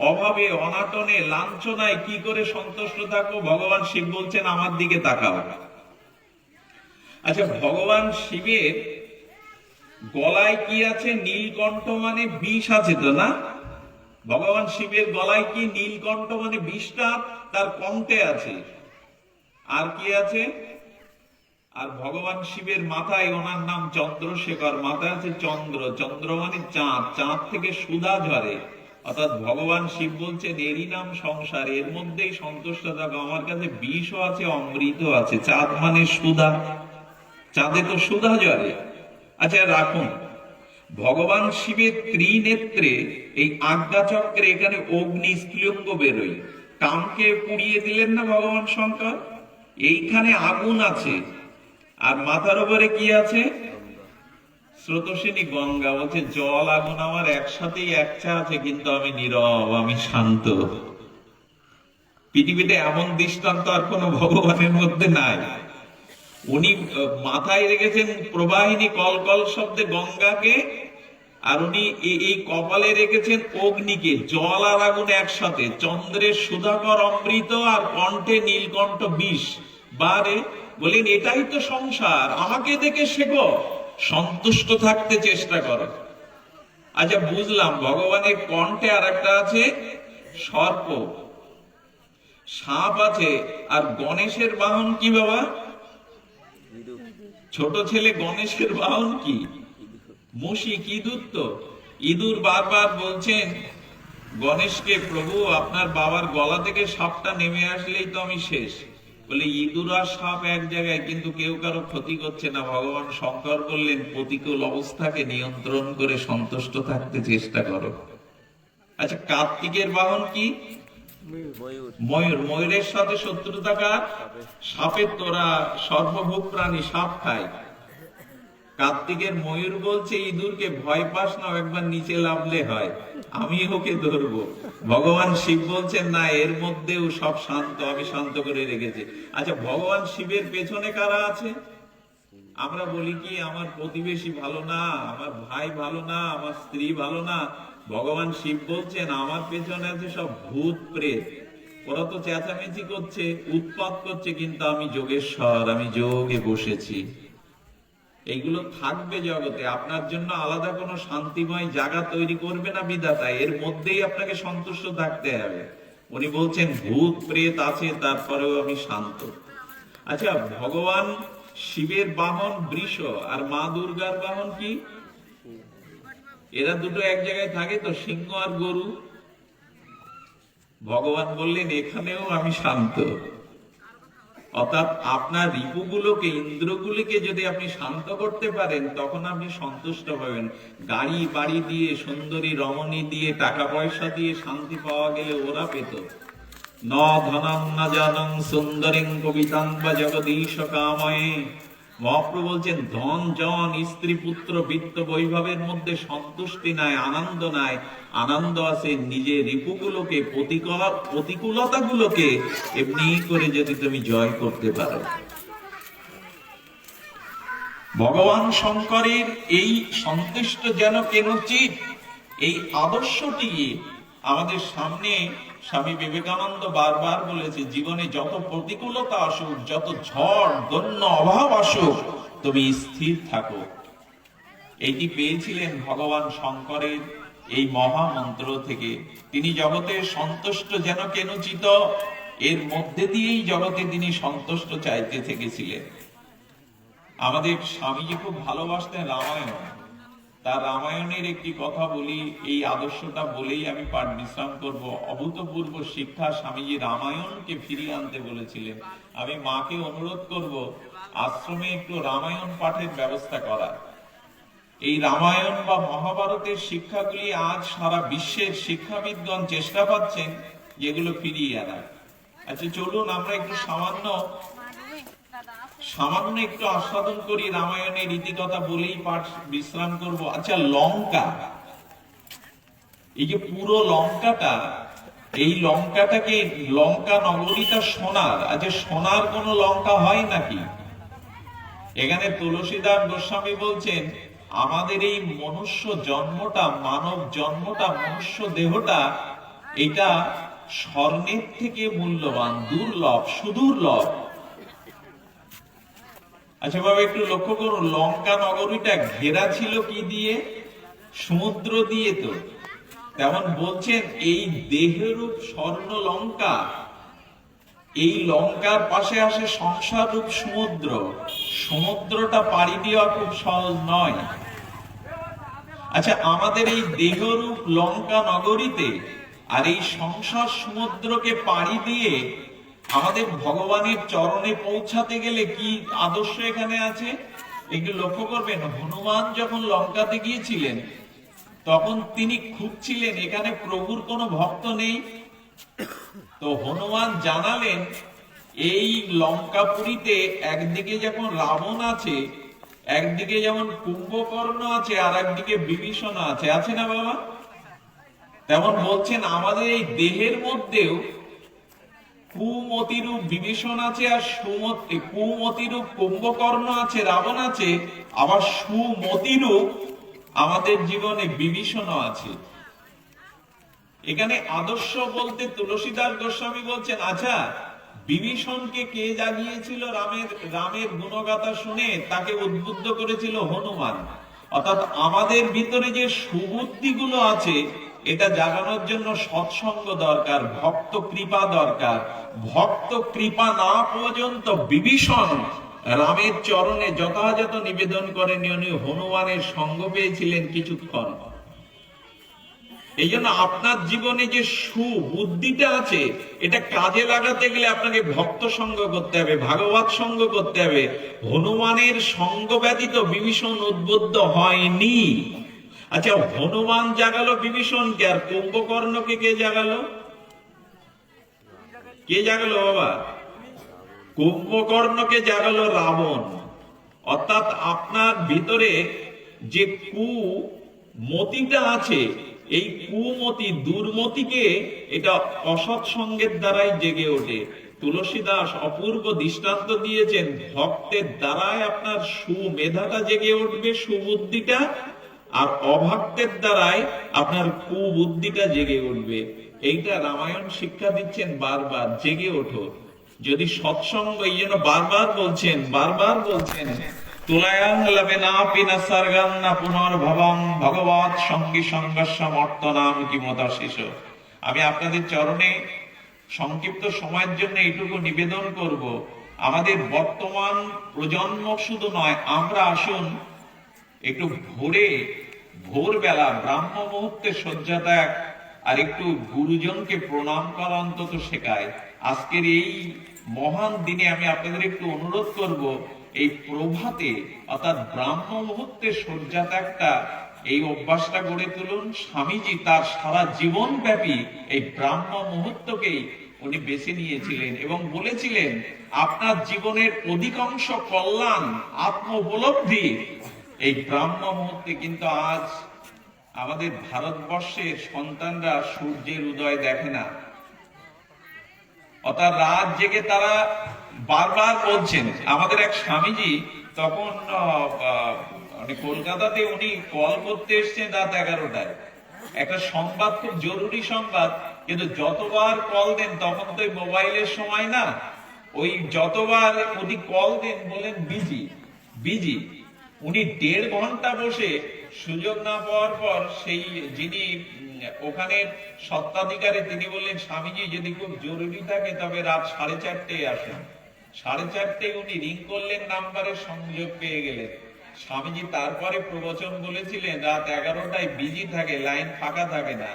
অভাবে, অনাটনে, লাঞ্ছনায় কি করে সন্তুষ্ট থাকবো? ভগবান শিব বলছেন আমার দিকে তাকাও। আচ্ছা, ভগবান শিবের গলায় কি আছে? নীলকণ্ঠ মানে বিষ আছে তো, না? ভগবান শিবের গলায় কি? নীলকণ্ঠ মানে বিষটা তার কণ্ঠে আছে। আর কি আছে? আর ভগবান শিবের মাথায়, ওনার নাম চন্দ্রশেখর, মাথায় আছে চন্দ্র। চন্দ্র মানে চাঁদ, চাঁদ থেকে সুধা ঝরে। অর্থাৎ ভগবান শিব বলছেন এরই নাম সংসার, এর মধ্যেই সন্তুষ্ট থাকো। আমার কাছে বিষও আছে, অমৃত আছে। চাঁদ মানে সুধা, চাঁদে তো সুধা ঝরে। আচ্ছা রাখুন, ভগবান শিবের ত্রিনেত্রে এই আজ্ঞাচক্রে এখানে অগ্নি স্ফুলিঙ্গ বেরোয়। কামকে পুড়িয়ে দিলেন না ভগবান শঙ্কর? এইখানে আগুন আছে। আর মাথার উপরে কি আছে? স্রোতস্বিনী গঙ্গা। বলছে জল আগুন আমার একসাথেই একচা আছে, কিন্তু আমি নীরব, আমি শান্ত। পৃথিবীতে এমন দৃষ্টান্ত আর কোন ভগবানের মধ্যে নাই। উনি মাথায় রেখেছেন প্রবাহিনী কলকল শব্দে গঙ্গাকে, আর উনি এই কপালে রেখেছেন অগ্নিকে। জল আর আগুন একসাথে, চন্দ্রের সুধাকর অমৃত আর কণ্ঠে নীলকণ্ঠ বিষ। বারে বলেন এটাই তো সংসার, আমাকে দেখে শেখো, সন্তুষ্ট থাকতে চেষ্টা করো। আচ্ছা বুঝলাম, ভগবানের কণ্ঠে আর একটা আছে সর্প, সাপ আছে। আর গণেশের বাহন কি বাবা? ছোট ছেলে গণেশের বাহন কি? মুশিক, ইঁদুর। তো ইঁদুর বারবার বলছেন গণেশকে, প্রভু আপনার বাবার গলা থেকে সাপটা নেমে আসলেই তো আমি শেষ। বলে ইঁদুর আর সাপ এক জায়গায়, কিন্তু কেউ কারো ক্ষতি করছে না। ভগবান শঙ্কর বললেন প্রতিকূল অবস্থাকে নিয়ন্ত্রণ করে সন্তুষ্ট থাকতে চেষ্টা করো। আচ্ছা, কার্তিকের বাহন কি? ময়ূর। ময়ূরের সাথে শত্রুতা কার? সাপের। তোরা সর্বভূক প্রাণী, সাপ খায়। কার্তিকের ময়ূর বলছে ইঁদুরকে, ভয় পাস না, একবার নিচে নামলে হয়, আমি ওকে ধরবো। ভগবান শিব বলছেন না, এর মধ্যেও সব শান্ত, আমি শান্ত করে রেখেছি। আচ্ছা, ভগবান শিবের পেছনে কারা আছে? আমরা বলি কি আমার প্রতিবেশী ভালো না, আমার ভাই ভালো না, আমার স্ত্রী ভালো না। ভগবান শিব বলছেন আমার পেছনে আছে সব ভূত প্রেত, ওরা তো চেঁচামেচি করছে, উৎপাত করছে, কিন্তু আমি যোগেশ্বর, আমি যোগে বসেছি। এইগুলো থাকবে জগতে, আপনার জন্য আলাদা কোনো শান্তিময় জায়গা তৈরি করবে না বিধাতা, এর মধ্যেই আপনাকে সন্তুষ্ট থাকতে হবে। উনি বলছেন ভূত প্রেত আছে, তারপরেও আমি শান্ত। আচ্ছা, ভগবান শিবের বাহন বৃষ, আর মা দুর্গার বাহন কি? এরা দুটো এক জায়গায় থাকে তো, সিংহ আর গরু। ভগবান বললেন এখানেও আমি শান্ত। অর্থাৎ আপনার রিপুগুলোকে, ইন্দ্রগুলিকে যদি আপনি শান্ত করতে পারেন, তখন আপনি সন্তুষ্ট হবেন। গাড়ি বাড়ি দিয়ে, সুন্দরী রমণী দিয়ে, টাকা পয়সা দিয়ে শান্তি পাওয়া গেলে ওরা পেত। ন ধনং ন জানং সুন্দরীং কবিতাং বা জগদীশ কাময়ে। মহাপ্রভু বলছেন ধন জন স্ত্রী পুত্র বিত্ত বৈভবের মধ্যে সন্তুষ্টি নাই, আনন্দ নাই। আনন্দ আছে নিজের রিপুগুলোকে, প্রতিকূলতাগুলোকে এমনি করে যদি তুমি জয় করতে পারো। ভগবান শঙ্করের এই সন্তুষ্ট যেন কেনচিৎ, এই আদর্শটি আমাদের সামনে স্বামী বিবেকানন্দ বারবার বলেছে, জীবনে যত প্রতিকূলতা আসুক, যত ঝড় দৈন্য অভাব আসুক, তুমি স্থির থাকো। এইটি পেয়েছিলেন ভগবান শঙ্করের এই মহামন্ত্র থেকে। তিনি জগতে সন্তুষ্ট যেন কেনচিত, এর মধ্যে দিয়েই জগতে তিনি সন্তুষ্ট চাইতে থেকেছিলেন। আমাদের স্বামীজি খুব ভালোবাসতেন রামায়ণ। তার রামায়ণের একটি কথা বলি, এই আদর্শটা বলেই আমি পাঠ বিশ্রাম করব। অভূতপূর্ব শিক্ষা স্বামীজি রামায়ণকে ফিরিয়ে আনতে বলেছিলেন। আমি মাকে অনুরোধ করব আশ্রমে একটু রামায়ণ পাঠের ব্যবস্থা করার। এই রামায়ণ বা মহাভারতের শিক্ষাগুলি আজ সারা বিশ্বের শিক্ষাবিদগণ চেষ্টা পাচ্ছেন যেগুলো ফিরিয়ে আনার। আচ্ছা চলুন আমরা একটু সামান্য একটু আস্বাদন করি রামায়ণের রীতিকথা বলেই পাঠ বিশ্রাম করব। আচ্ছা, লঙ্কা, এই যে পুরো লঙ্কাটা, এই লঙ্কাটাকে, লঙ্কা নগরীটা সোনার। আচ্ছা, সোনার কোন লঙ্কা হয় নাকি? এখানে তুলসীদাস গোস্বামী বলছেন আমাদের এই মনুষ্য জন্মটা, মানব জন্মটা, মনুষ্য দেহটা, এটা স্বর্ণের থেকে মূল্যবান, দুর্লভ, সুদুর্লভ। আচ্ছা বাবা, একটু লক্ষ্য করুন, লঙ্কা নগরীটা ঘেরা ছিল কি দিয়ে? সমুদ্র দিয়ে। তো তেমন বলছেন এই দেহরূপ স্বর্ণ লঙ্কা, এই লঙ্কার পাশে আসে সংসার রূপ সমুদ্র। সমুদ্রটা পাড়ি দেওয়া খুব সহজ নয়। আচ্ছা, আমাদের এই দেহরূপ লঙ্কা নগরীতে আর এই সংসার সমুদ্রকে পাড়ি দিয়ে আমাদের ভগবানের চরণে পৌঁছাতে গেলে কি আদর্শ এখানে আছে একটু লক্ষ্য করবেন। হনুমান যখন লঙ্কাতে গিয়েছিলেন, তখন তিনি খুঁজছিলেন এখানে প্রভুর কোনো ভক্ত নেই। তো হনুমান জানালেন এই লঙ্কাপুরীতে একদিকে যেমন রাবণ আছে, একদিকে যেমন কুম্ভকর্ণ আছে, আর একদিকে বিভীষণ আছে, আছে না বাবা? তেমন বলছেন আমাদের এই দেহের মধ্যেও কুমতিরূপ বিভীষণ আছে, আর কুমতিরূপ কুম্ভকর্ণ আছে, রাবণ আছে, আবার সুমতিরূপ আমাদের জীবনে বিভীষণ আছে। এখানে আদর্শ বলতে তুলসীদাস গোস্বামী বলছেন, আচ্ছা বিভীষণকে কে জাগিয়েছিল? রামের গুণগাথা শুনে তাকে উদ্বুদ্ধ করেছিল হনুমান। অর্থাৎ আমাদের ভিতরে যে সুবুদ্ধি গুলো আছে, এটা জাগানোর জন্য সৎসঙ্গ দরকার, ভক্ত কৃপা দরকার। ভক্ত কৃপা না পর্যন্ত বিভীষণ রামের চরণে যথাযথ নিবেদন করেন, উনি হনুমানের সঙ্গ পেয়েছিলেন কিছুক্ষণ। এই জন্য আপনার জীবনে যে সুবুদ্ধিটা আছে, এটা কাজে লাগাতে গেলে আপনাকে ভক্ত সঙ্গ করতে হবে, ভাগবত সঙ্গ করতে হবে। হনুমানের সঙ্গ ব্যতীত বিভীষণ উদ্বুদ্ধ হয়নি। আচ্ছা, হনুমান জাগালো বিভীষণকে, আর কুম্ভকর্ণকে কে জাগালো? কে জাগালো বাবা? কুম্ভকর্ণকে জাগালো রাবণ। অর্থাৎ আপনার ভিতরে যে কুমতিটা আছে, এই কুমতি, দুর্মতিকে এটা অসৎসঙ্গের দ্বারাই জেগে ওঠে। তুলসীদাস অপূর্ব দৃষ্টান্ত দিয়েছেন, ভক্তের দ্বারাই আপনার সুমেধাটা জেগে উঠবে, সুবুদ্ধিটা, আর অভক্তের দ্বারাই আপনার কুবুদ্ধিটা জেগে উঠবে। এইটা রামায়ণ শিক্ষা দিচ্ছেন, বারবার জেগে ওঠো। যদি সৎসঙ্গ, এই জন্য বারবার বলছেন তুলায়াং লবেনা পিনা সর্গং না পুনর্ভবং ভগবৎ সঙ্গী সঙ্গস্য মর্তনাম কিমতাশিষ। আমি আপনাদের চরণে সংক্ষিপ্ত সময়ের জন্য এইটুকু নিবেদন করব, আমাদের বর্তমান প্রজন্ম শুধু নয়, আমরা আসুন একটু ভোরবেলা ব্রাহ্ম মুহূর্তে শয্যা ত্যাগ আর একটু গুরুজনকে প্রণাম করা অন্তত শেখায়। আজকের এই মহান দিনে আমি আপনাদের একটু অনুরোধ করব, এই প্রভাতে অর্থাৎ ব্রাহ্ম মুহূর্তে শয্যা ত্যাগটা, এই অভ্যাসটা গড়ে তুলুন। স্বামীজি তার সারা জীবন ব্যাপী এই ব্রাহ্ম মুহূর্তকেই উনি বেছে নিয়েছিলেন এবং বলেছিলেন আপনার জীবনের অধিকাংশ কল্যাণ আত্ম উপলব্ধি এই ব্রাহ্ম মুহূর্তে। কিন্তু আজ আমাদের ভারতবর্ষের সন্তানরা সূর্যের উদয় দেখে না, অর্থাৎ রাত জেগে তারা বারবার বলছেন। আমাদের এক স্বামীজি তখন কলকাতাতে উনি কল করতে এসছেন রাত 11টায়, একটা সংবাদ, খুব জরুরি সংবাদ, কিন্তু যতবার কল দেন তখন তো মোবাইলের সময় না, ওই যতবার উনি কল দেন বলেন বিজি। উনি 1.5 ঘন্টা বসে সুযোগ না পাওয়ার পর সেই যিনি ওখানে সত্ত্বাধিকারী তিনি বললেন, স্বামীজি যদি খুব জরুরি থাকে তবে রাত 4:30টায় আসেন। 4:30টায় উনি রিং করলেন, নাম্বারে সংযোগ পেয়ে গেলেন। স্বামীজি তারপরে প্রবচন বলেছিলেন রাত 11টায় বিজি থাকে, লাইন ফাঁকা থাকে না।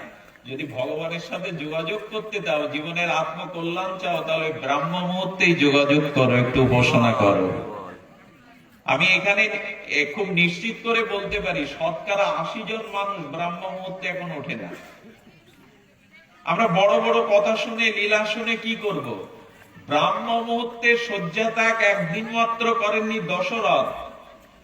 যদি ভগবানের সাথে যোগাযোগ করতে চাও, জীবনের আত্মকল্যাণ চাও, তাহলে ব্রাহ্ম মুহূর্তেই যোগাযোগ করো, একটু উপাসনা করো। আমি এখানে খুব নিশ্চিত করে বলতে পারি 80% জন মানুষ ব্রাহ্ম মুহূর্তে এখন ওঠে না। আমরা বড় বড় কথা শুনে, লীলা শুনে কি করব? ব্রাহ্ম মুহূর্তে শয্যা ত্যাগ একদিন মাত্র করেননি দশরথ।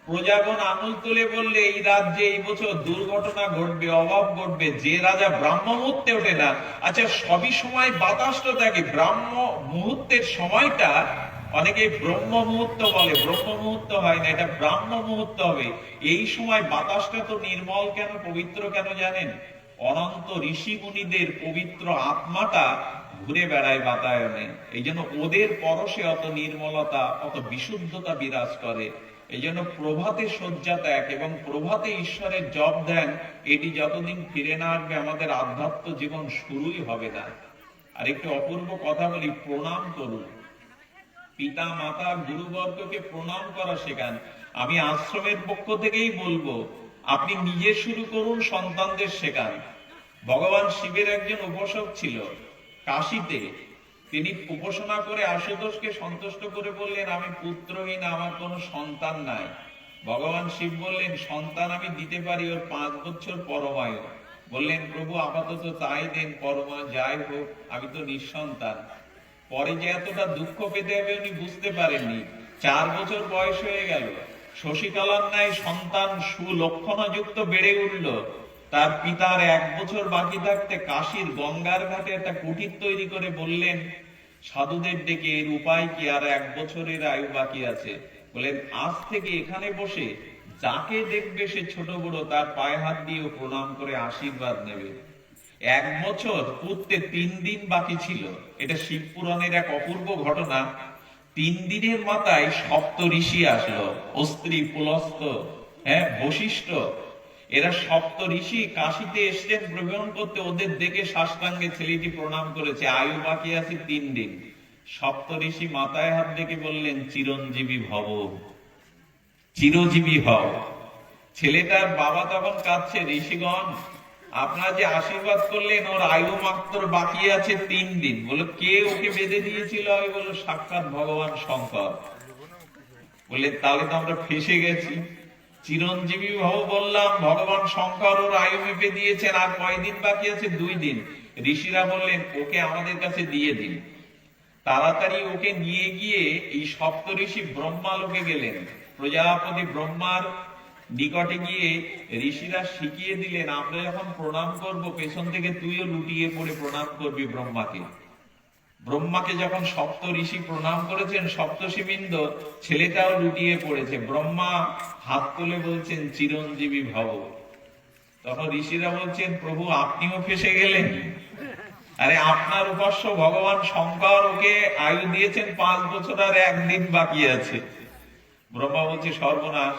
প্রজাগণ আঙুল তুলে বললে এই রাজ্যে এই বছর দুর্ঘটনা ঘটবে, অভাব ঘটবে, যে রাজা ব্রাহ্ম মুহূর্তে ওঠে না। আচ্ছা, সবই সময় বাতাসটা থাকে, ব্রাহ্ম মুহূর্তের সময়টা অনেকে ব্রহ্ম মুহূর্ত বলে, ব্রহ্ম মুহূর্ত হয় না, এটা ব্রাহ্ম মুহূর্ত হবে। এই সময় বাতাসটা তো নির্মল কেন, পবিত্র কেন জানেন? অনন্ত ঋষি মুনিদের পবিত্র আত্মাটা ঘুরে বেড়ায় বাতায়নে, এই জন্য ওদের পরশে অত নির্মলতা, অত বিশুদ্ধতা বিরাজ করে। এই জন্য প্রভাতে শয্যা ত্যাগ এবং প্রভাতে ঈশ্বরের জপ দেন, এটি যতদিন ফিরে না আসবে আমাদের আধ্যাত্ম জীবন শুরুই হবে না। আর একটু অপূর্ব কথা বলি, প্রণাম করুন। পিতা মাতা গুরুবর্গকে প্রণাম করা শেখান। আমি আশ্রমের পক্ষ থেকেই বলবো, আপনি নিজে শুরু করুন, সন্তানদের শেখান। ভগবান শিবের একজন উপাসক ছিল কাশীতে, তিনি উপাসনা করে আশুতোষকে সন্তুষ্ট করে বললেন আমি পুত্রহীন, আমার কোনো সন্তান নাই। ভগবান শিব বললেন সন্তান আমি দিতে পারি, ওর 5 বছর পরমায়ু। বললেন প্রভু আপাতত তাই দেন, পরমায়ু যাই হোক, আমি তো নিঃসন্তান। পরে যে এতটা দুঃখ পেতে হবে উনি বুঝতে পারেননি। 4 বছর বয়স হয়ে গেল, শশীকলার ন্যায় সন্তান সুলক্ষণযুক্ত বেড়ে উঠল। তার পিতার 1 বছর বাকি থাকতে কাশীর গঙ্গার ঘাটে একটা কুটির তৈরি করে বললেন সাধুদের ডেকে, এর উপায় কি, আর 1 বছরের আয়ু বাকি আছে। বলেন আজ থেকে এখানে বসে যাকে দেখবে সে ছোট বড় তার পায়ে হাত দিয়ে প্রণাম করে আশীর্বাদ নেবে। 1 বছর পূর্তে 3 দিন বাকি ছিল। এটা শিব পুরাণের এক অপূর্ব ঘটনা। 3 দিনের মাথায় সপ্ত ঋষি আসলো, অস্ত্রী, পুলস্ত, বশিষ্ঠ, এরা সপ্ত ঋষি কাশীতে এসছেন ভ্রমণ করতে। ওদের দেখে সাষ্টাঙ্গে ছেলেটি প্রণাম করেছে, আয়ু বাকি আছে 3 দিন। সপ্ত ঋষি মাথায় হাত দেখে বললেন চিরঞ্জীবী ভব, চিরজীবী হও। ছেলেটার বাবা তখন কাঁদছে, ঋষিগণ আপনারা যে আশীর্বাদ করলেন ওর আয়ু মাত্র বাকি আছে 3 দিন। বলো কে ওকে বেঁধে দিয়েছিল? আমি বললো সাক্ষাৎ ভগবান শঙ্কর। বললে তাহলে তো আমরা ফেসে গেছি। চিরঞ্জীবী ভব বললাম, ভগবান শঙ্কর ওর আয়ু মেপে দিয়েছেন, আর কয়দিন বাকি আছে? 2 দিন। ঋষিরা বললেন ওকে আমাদের কাছে দিয়ে দিন। তাড়াতাড়ি ওকে নিয়ে গিয়ে এই সপ্ত ঋষি ব্রহ্মা লোকে গেলেন। প্রজাপতি ব্রহ্মার নিকটে গিয়ে ঋষিরা শিখিয়ে দিলেন আমরা যখন প্রণাম করব পেছন থেকে তুইও লুটিয়ে পড়ে প্রণাম করবি ব্রহ্মাকে। ব্রহ্মাকে যখন সপ্ত ঋষি প্রণাম করেছেন, সপ্তর্ষিবৃন্দ, ছেলেটাও লুটিয়ে পড়েছে। ব্রহ্মা হাত তুলে বলছেন চিরঞ্জীবী ভব। তখন ঋষিরা বলছেন, প্রভু আপনিও ফেসে গেলেন। আরে আপনার উপাস্য ভগবান শঙ্কর ওকে আয়ু দিয়েছেন 5 বছর আর 1 দিন বাকি আছে। ব্রহ্মা বলছে, সর্বনাশ,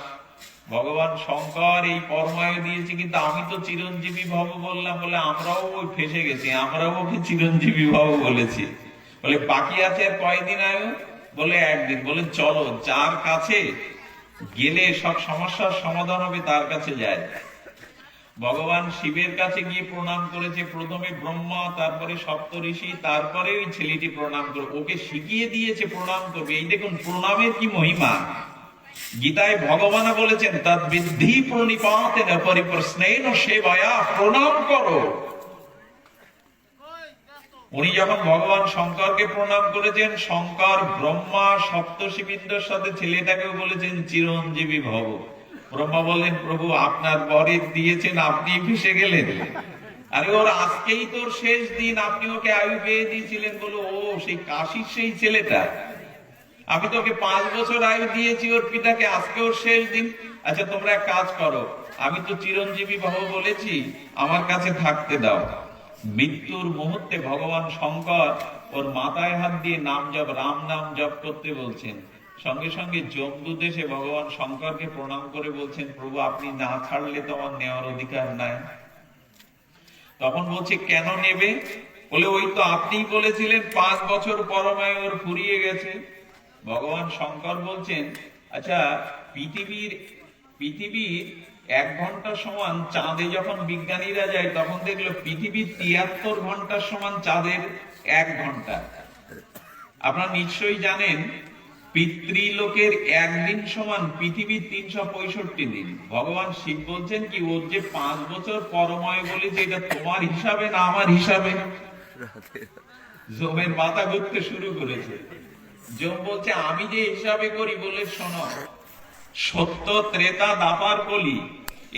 ভগবান শঙ্কর এই পরমায়ু দিয়েছে, কিন্তু আমি তো চিরঞ্জীবী ভব বললাম, বলে আমরাও ওই ফেসে গেছি, আমরাও ওকে চিরঞ্জীবী ভব বলেছি। বলে বাকি আছে আর কয়দিন আয়ু? বলে 1 দিন। বলে চলো, যার কাছে গেলে সব সমস্যার সমাধান হবে তার কাছে যায়। ভগবান শিবের কাছে গিয়ে প্রণাম করেছে, প্রথমে ব্রহ্মা, তারপরে সপ্তঋষি, তারপরে ওই ছেলেটি প্রণাম করে ওকে শিখিয়ে দিয়েছে প্রণাম করবে। এই দেখুন প্রণামের কি মহিমা। গীতায় ভগবান বলেছেন, তদ বিদ্ধি প্রণিপাতেন পরিপ্রশ্নেন সেবায়া, প্রণাম করো। উনি যখন ভগবান শঙ্করকে প্রণাম করেছেন, শঙ্কর ব্রহ্মা সপ্তর্ষিবৃন্দের সাথে ছেলেটাকেও বলেছেন চিরঞ্জীবী ভব। ব্রহ্মা বললেন, প্রভু আপনার বরে দিয়েছেন, আপনি ফেসে গেলেন। আরে ওর আজকেই তোর শেষ দিন, আপনি ওকে আয়ু পেয়ে দিয়েছিলেন। বলো, ও সেই কাশির সেই ছেলেটা, আমি তোকে 5 বছর আয়ু দিয়েছি ওর পিতাকে, আজকে ওর শেষ দিন। আচ্ছা তোমরা এক কাজ করো, আমি তো চিরঞ্জীবী ভব বলেছি, আমার কাছে থাকতে দাও। মৃত্যুর মুহূর্তে ভগবান শঙ্কর ওর মাথায় হাত দিয়ে নাম জপ, রাম নাম জপ করতে বলছেন। সঙ্গে সঙ্গে যমদূত এসে ভগবান শঙ্করকে প্রণাম করে বলছেন, প্রভু আপনি না ছাড়লে তো আমার নেওয়ার অধিকার নাই। তখন বলছে, কেন নেবে? বলে, ওই তো আপনি বলেছিলেন 5 বছর পরমায়ু ওর ফুরিয়ে গেছে। ভগবান শঙ্কর বলছেন, আচ্ছা পৃথিবীর 1 ঘন্টা সমান চাঁদে যখন বিজ্ঞানীরা যায়, তখন দেখলো পৃথিবীর 73 ঘন্টার সমান চাঁদের 1 ঘন্টা। আপনারা নিশ্চয়ই জানেন পিতৃলোকের 1 দিন সমান পৃথিবীর 365 দিন। ভগবান শিব বলছেন কি, ওর যে 5 বছর পরমায়ু বলেছে, এটা তোমার হিসাবে না আমার হিসাবে? যমের মাথা ঘুরতে শুরু করেছে। যম বলছে, আমি যে হিসাবে করি। বলে শোনো, সত্য ত্রেতা দাপার কলি,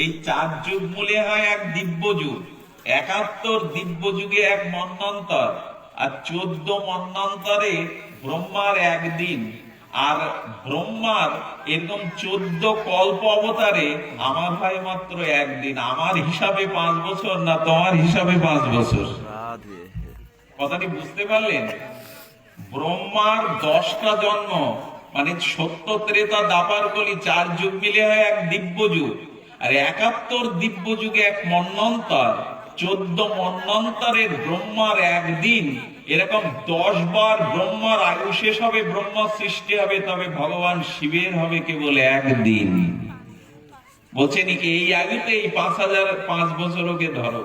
এই 4 যুগ মূলে হয় 1 দিব্য যুগ। 71 দিব্য যুগে 1 মন্বন্তর, আর 14 মন্বন্তরে ব্রহ্মার 1 দিন, আর ব্রহ্মার এরকম 14 কল্প অবতারে আমার হয় মাত্র 1 দিন। আমার হিসাবে 5 বছর, না তোমার হিসাবে 5 বছর। রাধে। কথাটি বুঝতে পারলেন? ব্রহ্মার 10টা জন্ম, মানে সত্য ত্রেতা দাপার কলি 4 যুগ মিলে হয় 1 দিব্য যুগ, আর 71 দিব্য যুগে 1 মন্বন্তর, 14 মন্বন্তরের ব্রহ্মার 1 দিন। এরকম 10 বার ব্রহ্মার আয়ু শেষ হবে, ব্রহ্মা সৃষ্টি হবে, তবে ভগবান শিবের হবে কেবল 1 দিন। বলছেন এই আয়ুতে এই 5 বছর ওকে ধরো।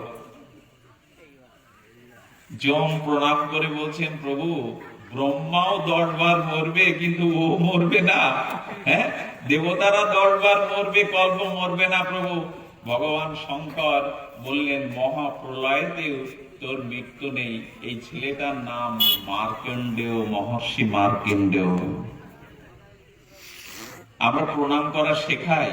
যম প্রণাম করে বলছেন, প্রভু ব্রহ্মাও 10 বার মরবে, কিন্তু ও মরবে না। হ্যাঁ, দেবতারা 10 বার মরবে, কল্প মরবে না প্রভু। ভগবান শঙ্কর বললেন, মহাপ্রলয়েতেও তোর মৃত্যু নেই। এই ছেলেটার নাম মার্কণ্ডেয়, মহর্ষি মার্কণ্ডেয়। আমরা প্রণাম করা শেখাই।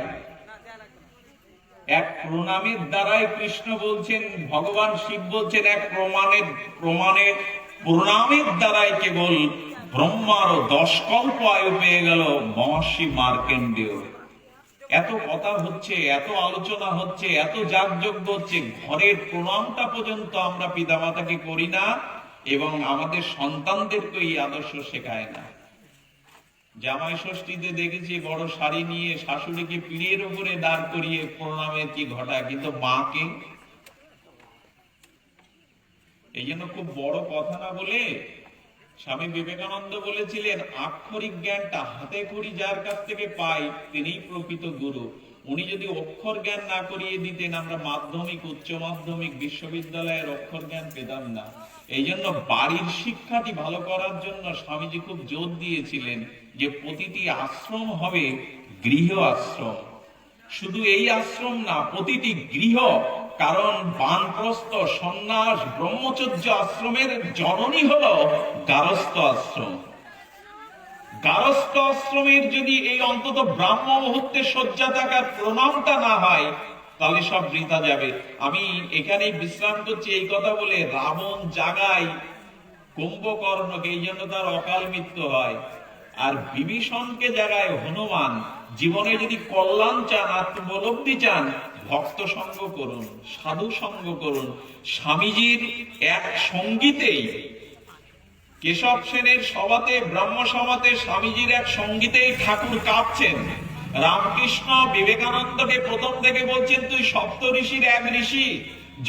1 প্রণামের দ্বারাই কৃষ্ণ বলছেন, ভগবান শিব বলছেন, 1 প্রণামের দ্বারাই কেবল ব্রহ্মারও 10 কল্প আয়ু পেয়ে গেল মহর্ষি মার্কণ্ডেয়। এত কথা হচ্ছে, এত আলোচনা হচ্ছে, এত যাগযজ্ঞ হচ্ছে, ঘরের প্রণামটা পর্যন্ত আমরা পিতামাতাকে করি না, এবং আমাদের সন্তানদেরকে এই আদর্শ শেখায় না। জামাই ষষ্ঠীতে দেখেছি বড় শাড়ি নিয়ে শাশুড়িকে পিঠের উপরে দাঁড় করিয়ে প্রণামের কি ঘটায়, কিন্তু মাকে। এই জন্য খুব বড় কথা না বলে স্বামী বিবেকানন্দ বলেছিলেন, আক্ষরিক জ্ঞানটা হাতে খড়ি যার কাছ থেকে পাই তিনিই প্রকৃত গুরু। উনি যদি অক্ষর জ্ঞান না করিয়ে দিতেন, আমরা মাধ্যমিক, উচ্চ মাধ্যমিক, বিশ্ববিদ্যালয়ের অক্ষর জ্ঞান পেতাম না। এই জন্য বাড়ির শিক্ষাটি ভালো করার জন্য স্বামীজি খুব জোর দিয়েছিলেন যে প্রতিটি আশ্রম হবে গৃহ আশ্রম। শুধু এই আশ্রম না, প্রতিটি গৃহ, কারণ বানপ্রস্থ, সন্ন্যাস, ব্রহ্মচর্য আশ্রমের জননী হলো গারস্থ আশ্রম। গারস্থ আশ্রমের যদি এই অন্তত ব্রাহ্ম মুহূর্তে শয্যা থাকার প্রণামটা না হয়, তাহলে সব বৃথা যাবে। আমি এখানেই বিশ্রাম করছি এই কথা বলে, রাবণ জাগায় কুম্ভকর্ণকে, এই জন্য তার অকাল মৃত্যু হয়। আর বিভীষণকে জাগায় হনুমান, জীবনে যদি কল্যাণ চান, আত্মোপলব্ধি চান, ভক্ত সঙ্গ করুন, সাধু সঙ্গ করুন। স্বামীজির এক সঙ্গীতেই, কেশব সেনের সভাতে, ব্রহ্ম সভাতে স্বামীজির এক সঙ্গীতেই ঠাকুর কাঁপছেন। রামকৃষ্ণ বিবেকানন্দকে প্রথম থেকে বলছেন, তুই সপ্ত ঋষির এক ঋষি,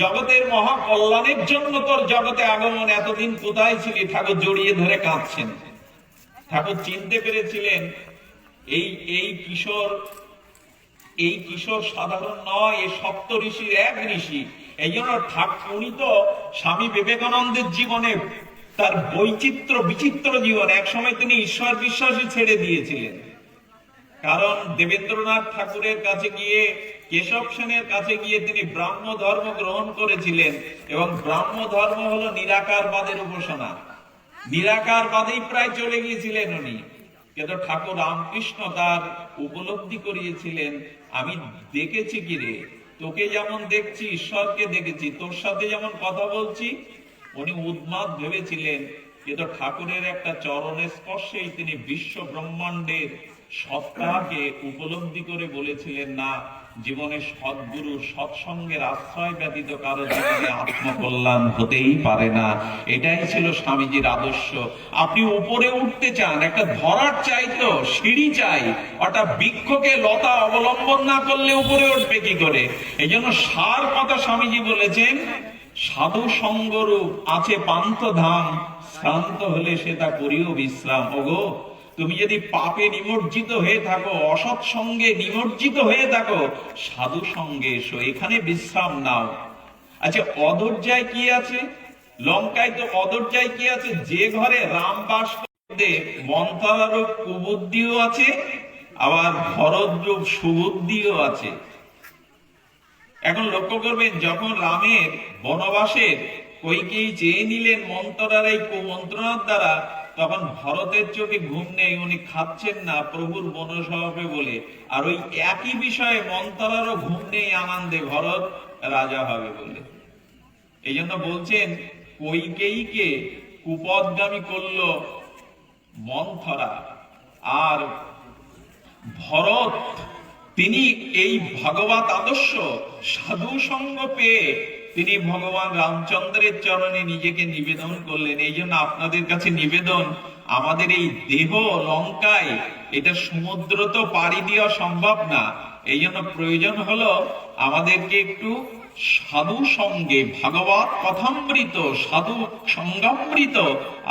জগতের মহা কল্যাণের জন্য তোর জগতে আগমন, এতদিন কোথায় ছিলি? ঠাকুর জড়িয়ে ধরে কাঁদছেন। ঠাকুর চিনতে পেরেছিলেন এই কিশোর সাধারণ নয়, এই সপ্ত ঋষির এক ঋষি। এই জন্য উনি তো স্বামী বিবেকানন্দের জীবনে তার বৈচিত্র্য বিচিত্র জীবন, এক সময় তিনি ঈশ্বর বিশ্বাসী ছেড়ে দিয়েছিলেন। কারণ দেবেন্দ্রনাথ ঠাকুরের কাছে গিয়ে, কেশব সেনের কাছে গিয়ে তিনি ব্রাহ্ম ধর্ম গ্রহণ করেছিলেন, এবং ব্রাহ্ম ধর্ম হলো নিরাকারবাদের উপাসনা। নিরাকারবাদেই প্রায় চলে গিয়েছিলেন উনি, কিন্তু ঠাকুর রামকৃষ্ণ তার উপলব্ধি করিয়েছিলেন, আমি দেখেছি কি রে, তোকে যেমন দেখছি ঈশ্বরকে দেখেছি, তোর সাথে যেমন কথা বলছি। উনি উন্মাদ ভেবেছিলেন, কিন্তু ঠাকুরের একটা চরণের স্পর্শেই তিনি বিশ্ব ব্রহ্মাণ্ডের সত্তাকে উপলব্ধি করে বলেছিলেন, না, জীবনে সদ্গুরু সৎসঙ্গের আশ্রয় ব্যতীত কারো জীবনে আত্মকল্যাণ হতেই পারে না। এটাই ছিল স্বামীজির আদর্শ। আপনি উপরে উঠতে চান, একটা ধরার চাই, তো সিঁড়ি চাই। অর্থাৎ বৃক্ষকে লতা অবলম্বন না করলে উপরে উঠবে কি করে? এই জন্য সার কথা স্বামীজি বলেছেন, সাধু সঙ্গরূপ আছে পান্থ ধাম, শ্রান্ত হলে সে তা করিও বিশ্রাম। ওগো, তুমি যদি পাপে নিমজ্জিত হয়ে থাকো, অসৎ সঙ্গে নিমজ্জিত হয়ে থাকো, সাধু সঙ্গে এসো, এখানে বিশ্রাম নাও। আচ্ছা, অদরজায় কি আছে? লঙ্কায় তো অদরজায় কি আছে? যে ঘরে রাম বাস করতে মন্থরারূপ কুবুদ্ধিও আছে, আবার ভরদ্রূপ সুবুদ্ধিও আছে। এখন লক্ষ্য করবেন, যখন রামের বনবাসের কইকেয়ী চেয়ে নিলেন মন্থরার এই কুমন্ত্রণার দ্বারা, তখন ভরতের চোখে ঘুম নেই, উনি খাচ্ছেন না প্রভুর বনসভাপে বলে। আর ওই একই বিষয়ে মন্থরারও ঘুম নেই আনন্দে, ভরত রাজা হবে বলে। এই জন্য বলছেন, কইকেয়ীকে কুপদগামী করলো মন্থরা, আর ভরত তিনি এই ভগবত আদর্শ সাধু সঙ্গ পেয়ে তিনি ভগবান রামচন্দ্রের চরণে নিজেকে নিবেদন করলেন। এই জন্য আপনাদের কাছে নিবেদন, আমাদের এই দেহ লঙ্কায়, এটা সমুদ্র তো পাড়ি দেওয়া সম্ভব না। এই জন্য প্রয়োজন হলো আমাদেরকে একটু সাধু সঙ্গে, ভাগবত কথামৃত, সাধু সঙ্গামৃত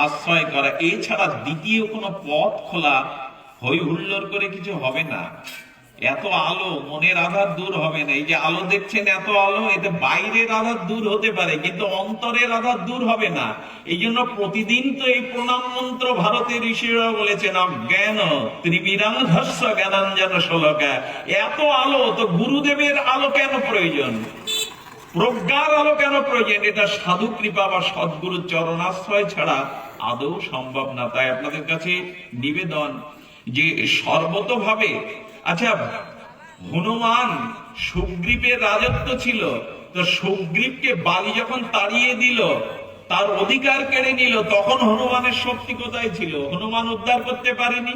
আশ্রয় করা। এছাড়া দ্বিতীয় কোনো পথ খোলা হই হুল্লোড় করে কিছু হবে না। এত আলো, মনের আধার দূর হবে না। এই যে আলো দেখছেন, এত আলো, এতে বাইরের আধার দূর হতে পারে, কিন্তু অন্তরের আধার দূর হবে না। এই জন্য প্রতিদিন তো এই প্রণাম মন্ত্র ভারতের ঋষিরা বলেছেন, অজ্ঞান ত্রিবিরাংধস্য জ্ঞানাঞ্জন শোলকা। এত আলো, তো গুরুদেবের আলো কেন প্রয়োজন? প্রজ্ঞার আলো কেন প্রয়োজন? এটা সাধু কৃপা বা সদ্গুরুর চরণাশ্রয় ছাড়া আদৌ সম্ভব না। তাই আপনাদের কাছে নিবেদন যে সর্বতভাবে, আচ্ছা, হনুমান সুগ্রীবের রাজত্ব ছিল, তো সুগ্রীবকে বালি যখন তাড়িয়ে দিল, তার অধিকার কেড়ে নিল, তখন হনুমানের শক্তি কোথায় ছিল? হনুমান উদ্ধার করতে পারেনি।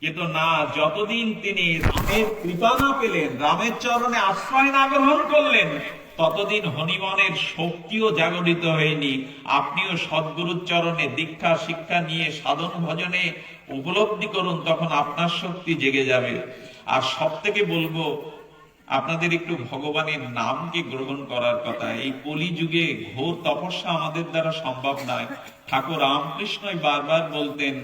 কিন্তু না, যতদিন তিনি রামের কৃপা না পেলেন, রামের চরণে আশ্রয় না গ্রহণ করলেন, ততদিন হনুমানের শক্তিও জাগরিত হয়নি। আপনিও সদ্গুরুর চরণে দীক্ষা শিক্ষা নিয়ে সাধন ভজনে উপলব্ধি করুন, তখন আপনার শক্তি জেগে যাবে। আর সব থেকে বলবো, আপনাদের একটু ভগবানের নামকে গ্রহণ করার কথা। এই কলিযুগে ঘোর তপস্যা আমাদের দ্বারা সম্ভব নয়। ঠাকুর রামকৃষ্ণই বারবার বলতেন,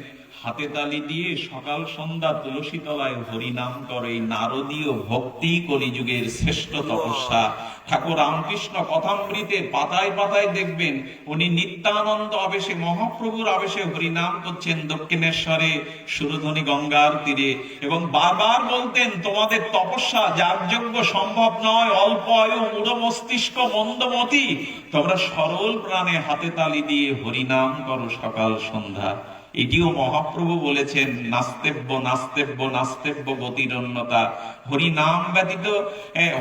হাতে তালি দিয়ে সকাল সন্ধ্যা তুলসী তলায় হরি নাম করে, এই নারদীয় ভক্তি কলিযুগের শ্রেষ্ঠ তপস্যা। ঠাকুর রামকৃষ্ণ কথামৃতের পাতায় পাতায় দেখবেন, উনি নিত্যানন্দ আবেশে, মহাপ্রভুর আবেশে হরি নাম করছেন দক্ষিণেশ্বরে সুরধ্বনি গঙ্গার তীরে, এবং বারবার বলতেন, তোমাদের তপস্যা যার যোগ্য সম্ভব নয়, অল্প আয়ু, মূঢ় মস্তিষ্ক, মন্দমতি, তোমরা সরল প্রাণে হাতে তালি দিয়ে হরি নাম করো সকাল সন্ধ্যা। এটিও মহাপ্রভু বলেছেন, নাস্তেব্য নাস্তেব্য নাস্তেব্য গতিরন্যতা। হরি নাম ব্যতীত।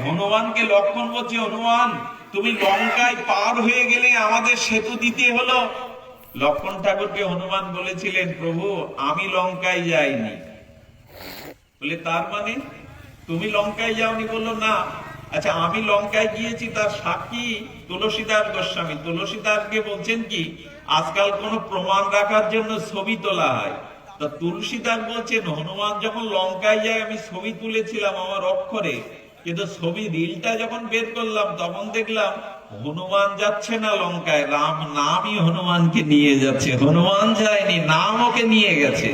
হনুমানকে লক্ষণ বলছে, হনুমান তুমি লঙ্কায় পার হয়ে গেলে আমাদের সেতু দিতে হলো। লক্ষণ ঠাকুরকে হনুমান বলেছিলেন, প্রভু আমি লঙ্কায় যাইনি, বলে তার মানে তুমি লঙ্কায় যাওনি? বললো না। আচ্ছা, আমি লঙ্কায় গিয়েছি তার সাক্ষী তুলসীদাস গোস্বামী। তুলসীদাসকে বলছেন কি, আজকাল কোন প্রমাণ রাখার জন্য ছবি তোলা হয়। তা তুলসীদাস বলছেন, হনুমান যখন লঙ্কায় যায় আমি ছবি তুলেছিলাম আমার অক্ষরে, কিন্তু ছবি রিলটা যখন বের করলাম তখন দেখলাম হনুমান যাচ্ছে না লঙ্কায়, রাম নামই হনুমানকে নিয়ে যাচ্ছে। হনুমান যায়নি, নাম ওকে নিয়ে গেছে।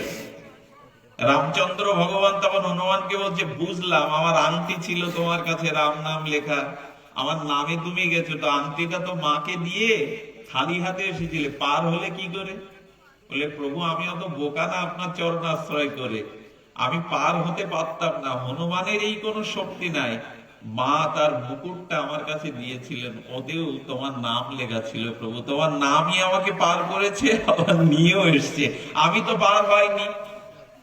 রামচন্দ্র ভগবান তখন হনুমানকে বলছে, বুঝলাম আমার আংটি ছিল তোমার কাছে রাম নাম লেখা, আমার নামে তুমি গেছো, তো আংটিটা তো মাকে দিয়ে খালি হাতে এসেছিলে, পার হলে কি করে? বলে, প্রভু আমি অত বোকা না আপনার চরণ আশ্রয় করে, আমি পার হতে পারতাম না। হনুমানের এই কোনো শক্তি নাই, মা তার মুকুটটা আমার কাছে দিয়েছিলেন, ওতেও তোমার নাম লেখা ছিল প্রভু, তোমার নামই আমাকে পার করেছে, আবার নিয়েও এসছে, আমি তো পার হয়নি।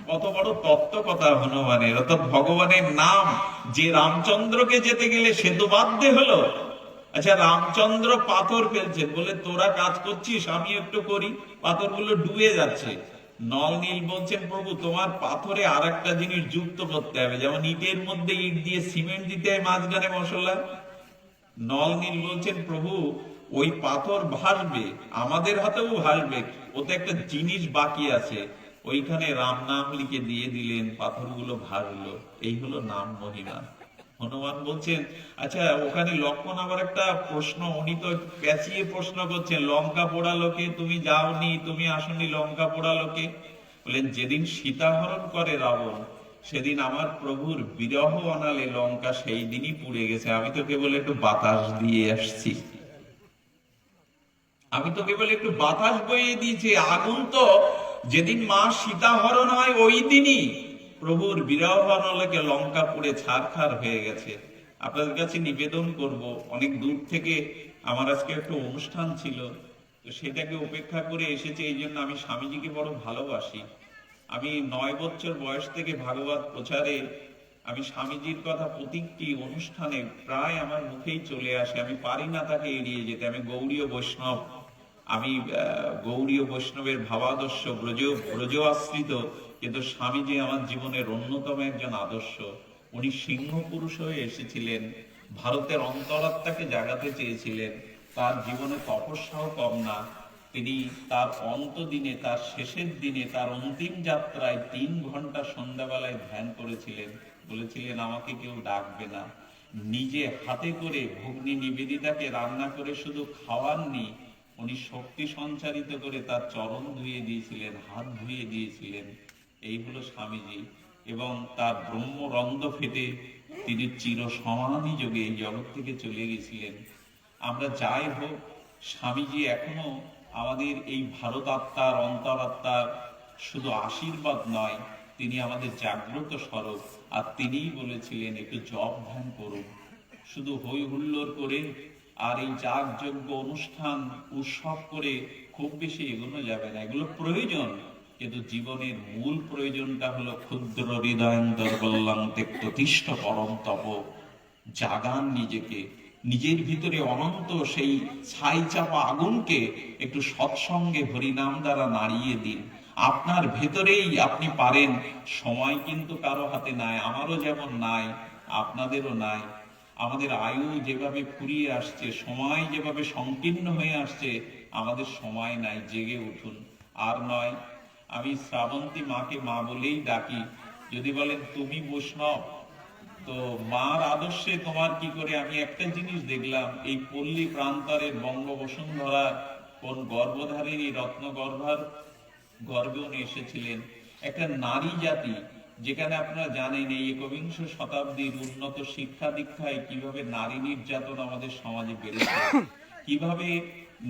কত বড় তত্ত্ব কথা হনুমানের, অর্থাৎ ভগবানের নাম যে রামচন্দ্রকে যেতে গেলে সেতু বাঁধতে হলো। আচ্ছা, রামচন্দ্র পাথর ফেলছেন, বলে তোরা কাজ করছিস আমি একটু করি, পাথরগুলো ডুবে যাচ্ছে। নল নীল বলছেন, প্রভু তোমার পাথরে আর একটা জিনিস যুক্ত করতে হবে, যেমন ইটের মধ্যে ইট দিয়ে সিমেন্ট দিতে হয়, মাঝখানে মশলা। নল নীল বলছেন, প্রভু ওই পাথর ভাসবে, আমাদের হাতেও ভাসবে, ওতে একটা জিনিস বাকি আছে, ওইখানে রাম নাম লিখে দিয়ে দিলেন, পাথরগুলো ভাসলো। এই হলো নাম মহিমা। হনুমান বলছেন, আচ্ছা ওখানে লক্ষ্মণ আবার একটা প্রশ্ন, উনি তো পেঁচিয়ে প্রশ্ন করছেন, লঙ্কা পোড়া লোকে তুমি যাওনি, তুমি আসনি লঙ্কা পোড়া লোকে? বলেন, যেদিন সীতাহরণ করে রাবণ, সেদিন আমার প্রভুর বিরহ অনালে লঙ্কা সেই দিনই পুড়ে গেছে, আমি তো কেবল একটু বাতাস দিয়ে আসছি, আমি তো কেবল একটু বাতাস বইয়ে দিয়েছি, আগুন তো যেদিন মা সীতাহরণ হয় ওই দিনই প্রভুর বিরহ অনালে লঙ্কা পুড়ে ছারখার হয়ে গেছে। আপনাদের কাছে নিবেদন করব, অনেক দূর থেকে আমার আজকে একটা অনুষ্ঠান ছিল, তো সেটাকে উপেক্ষা করে এসেছে, এই জন্য আমি স্বামীজিকে বড় ভালোবাসি। আমি 9 বছর বয়স থেকে ভাগবত প্রচারে আমি স্বামীজির কথা প্রত্যেকটি অনুষ্ঠানে প্রায় আমার মুখেই চলে আসে, আমি পারি না তাকে এড়িয়ে যেতে। আমি গৌড়ীয় বৈষ্ণব, আমি গৌড়ীয় বৈষ্ণবের ভাবাদর্শ ব্রজ আশ্রিত, কিন্তু স্বামীজি আমার জীবনের অন্যতম একজন আদর্শ। উনি সিংহ পুরুষ হয়ে এসেছিলেন, ভারতের অন্তরাত্মাকে জাগাতে চেয়েছিলেন, তার জীবনে তপস্যাও কম না। তিনি তার অন্তদিনে, তার শেষের দিনে, তার অন্তিম যাত্রায় 3 ঘন্টা সন্ধ্যাবেলায় ধ্যান করেছিলেন। বলেছিলেন, আমাকে কেউ ডাকবে না। নিজে হাতে করে ভগ্নী নিবেদিতাকে রান্না করে শুধু খাওয়াননি, উনি শক্তি সঞ্চারিত করে তার চরণ ধুয়ে দিয়েছিলেন, হাত ধুয়ে দিয়েছিলেন। এই হলো স্বামীজি। এবং তার ব্রহ্মরন্ধ্র ফেটে তিনি চির সমাধি যোগে এই জগৎ থেকে চলে গেছিলেন। আমরা যাই হোক, স্বামীজি এখনো আমাদের এই ভারত আত্মার, অন্তরাত্মার শুধু আশীর্বাদ নয়, তিনি আমাদের জাগ্রত স্বরূপ। আর তিনিই বলেছিলেন, একটু জপ ধ্যান করুন, শুধু হই হুল্লোড় করে আর এই যাগযজ্ঞ অনুষ্ঠান উৎসব করে খুব বেশি এগোনো যাবে না। এগুলো প্রয়োজন, কিন্তু জীবনের মূল প্রয়োজনটা হলো ক্ষুদ্র হৃদয়ন্তর কল্যাণ তেক্ততিষ্ঠ পরম তপ। জাগান নিজেকে, নিজের ভিতরে অনন্ত সেই ছাই চাপা আগুনকে একটু সৎসঙ্গে হরিনাম দ্বারা নাড়িয়ে দিন। আপনার ভেতরেই আপনি পারেন। সময় কিন্তু কারো হাতে নাই, আমারও যেমন নাই, আপনাদেরও নাই। আমাদের আয়ু যেভাবে ফুরিয়ে আসছে, সময় যেভাবে সংকীর্ণ হয়ে আসছে, আমাদের সময় নাই। জেগে উঠুন। আর নয়, আমি শ্রাবন্তী মাকে মা বলেই ডাকি। যদি বলেন তুমি বৈষ্ণব, তো মার আদর্শে তোমার কি করে? আমি একটা জিনিস দেখলাম, এই পল্লী প্রান্তরের বঙ্গ বসুন্ধরা কোন গর্ভধারিণী রত্নগর্ভার গর্ভে উনি এসেছিলেন। একটা নারী জাতি, যেখানে আপনারা জানেন এই একবিংশ শতাব্দীর উন্নত শিক্ষা দীক্ষায় কিভাবে নারী নির্যাতন আমাদের সমাজে বেড়েছে, কিভাবে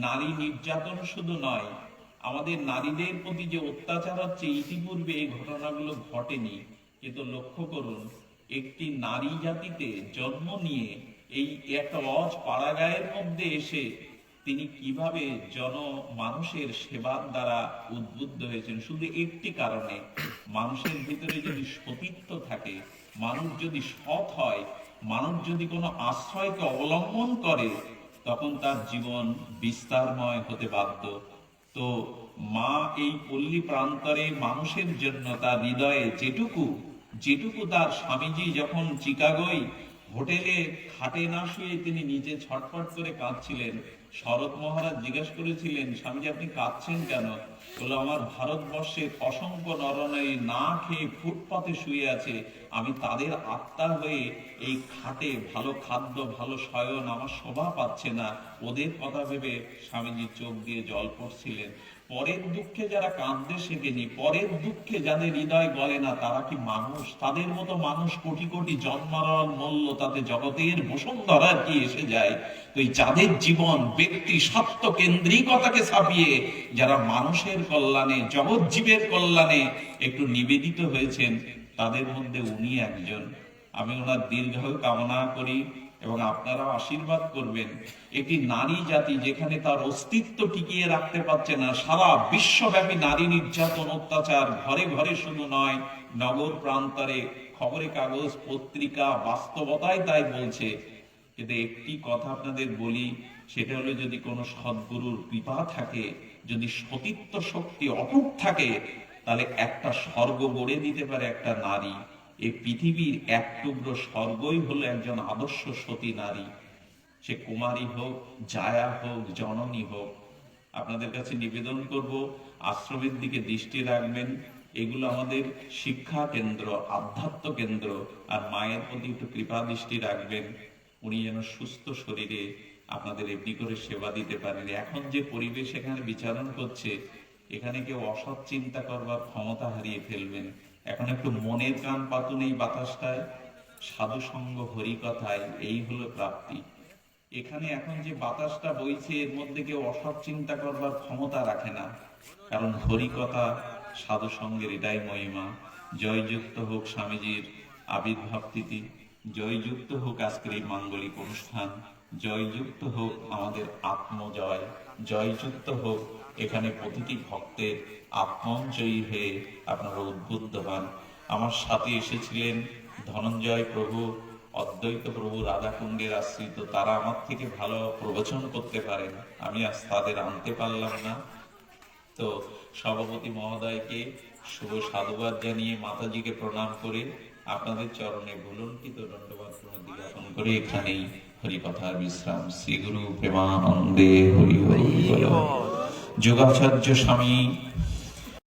নারী নির্যাতন শুধু নয়, আমাদের নারীদের প্রতি যে অত্যাচার হচ্ছে, ইতিপূর্বে এই ঘটনাগুলো ঘটেনি। কিন্তু লক্ষ্য করুন, একটি নারী জাতিতে জন্ম নিয়ে এই একটা অজ পাড়াগাঁয়ের মধ্যে এসে তিনি কিভাবে মানুষের সেবার দ্বারা উদ্বুদ্ধ হয়েছেন, শুধু একটি কারণে, মানুষের ভিতরে যদি সতীত্ব থাকে, মানুষ যদি সৎ হয়, মানুষ যদি কোনো আশ্রয়কে অবলম্বন করে, তখন তার জীবন বিস্তারময় হতে বাধ্য। তো মা এই পল্লী প্রান্তরে মানুষের জন্য তার হৃদয়ে যেটুকু যেটুকু তার স্বামীজি যখন চিকাগোয় হোটেলে খাটে না শুয়ে তিনি নিজে ছটফট করে কাঁদছিলেন, শরৎ মহারাজ জিজ্ঞেস করেছিলেন, স্বামীজি আপনি কাঁদছেন কেন? বললো, আমার ভারতবর্ষের অসংখ্য নরনারী না খেয়ে ফুটপাতে শুয়ে আছে, আমি তাদের আত্মা হয়ে এই খাটে ভালো খাদ্য ভালো শয়ন আমার শোভা পাচ্ছে না। ওদের কথা ভেবে স্বামীজির চোখ দিয়ে জল পড়ছিলেন। পরের দুঃখে যারা কাঁদতে শেখেনি, পরের দুঃখে যাদের হৃদয় গলে না, তারা কি মানুষ? তাদের মতো মানুষ কোটি কোটি জন্মারণ মূল্য, তাতে জগতের বসুন্ধরার কি এসে যায়? তো এই যাদের জীবন ব্যক্তি সত্য কেন্দ্রিকতাকে ছাপিয়ে যারা মানুষের কল্যাণে জগৎ জীবের কল্যাণে একটু নিবেদিত হয়েছেন, তাদের মধ্যে উনি একজন। আমি ওনার দীর্ঘায়ু কামনা করি এবং আপনারা আশীর্বাদ করবেন। একটি নারী জাতি যেখানে তার অস্তিত্ব টিকিয়ে রাখতে পারছে না, সারা বিশ্বব্যাপী নারী নির্যাতন অত্যাচার, ঘরে ঘরে শুধু নয়, নগর প্রান্তরে খবরে কাগজ পত্রিকা বাস্তবতায় তাই বলছে। কিন্তু একটি কথা আপনাদের বলি, সেটা হলো যদি কোনো সদ্গুরুর কৃপা থাকে, যদি সতীত্ব শক্তি অটুট থাকে, তাহলে একটা স্বর্গ গড়ে দিতে পারে একটা নারী। এই পৃথিবীর এক টুকরো স্বর্গই হলো একজন আদর্শ সতী নারী, সে কুমারী হোক, জায়া হোক, জননী হোক। আপনাদের কাছে নিবেদন করব, আশ্রমের দিকে দৃষ্টি রাখবেন। এগুলো আমাদের শিক্ষা কেন্দ্র, আধ্যাত্ম কেন্দ্র। আর মায়ের প্রতি একটু কৃপা দৃষ্টি রাখবেন, উনি যেন সুস্থ শরীরে আপনাদের এমনি করে সেবা দিতে পারেন। এখন যে পরিবেশ এখানে বিচারণ করছে, এখানে কেউ অসৎ চিন্তা করবার ক্ষমতা হারিয়ে ফেলবেন। এখন একটু মনের কান পাতুন এই বাতাসটায়, সাধু সঙ্গ হরি কথায়, এই হলো প্রাপ্তি। এখানে এখন যে বাতাসটা বইছে, এর মধ্যে কেউ অসৎ চিন্তা করবার ক্ষমতা রাখে না, কারণ হরি কথা সাধু সঙ্গের এটাই মহিমা। জয়যুক্ত হোক স্বামীজির আবির্ভাব তিথি, জয়যুক্ত হোক আজকের এই মাঙ্গলিক অনুষ্ঠান, জয়যুক্ত হোক আমাদের আত্মজয়, জয়যুক্ত হোক এখানে প্রতিটি ভক্তের আত্মজয়ী হয়ে আপনারা উদ্বুদ্ধ হন। আমার সাথে এসেছিলেন ধনঞ্জয় প্রভু, অদ্বৈত প্রভু, রাধাকুণ্ডের আশ্রিত। তারা আমার থেকে ভালো প্রবচন করতে পারেন, আমি আজ তাদের আনতে পারলাম না। তো সভাপতি মহোদয়কে শুভ সাধুবাদ জানিয়ে, মাতাজিকে প্রণাম করে, আপনাদের চরণে ভুলুণ্ঠিত দণ্ডবাদ প্রণতি জ্ঞাপন করে এখানেই হরিকথার বিশ্রাম। শ্রী গুরু প্রেমানন্দে হরি হরি বল। যোগাচার্য স্বামী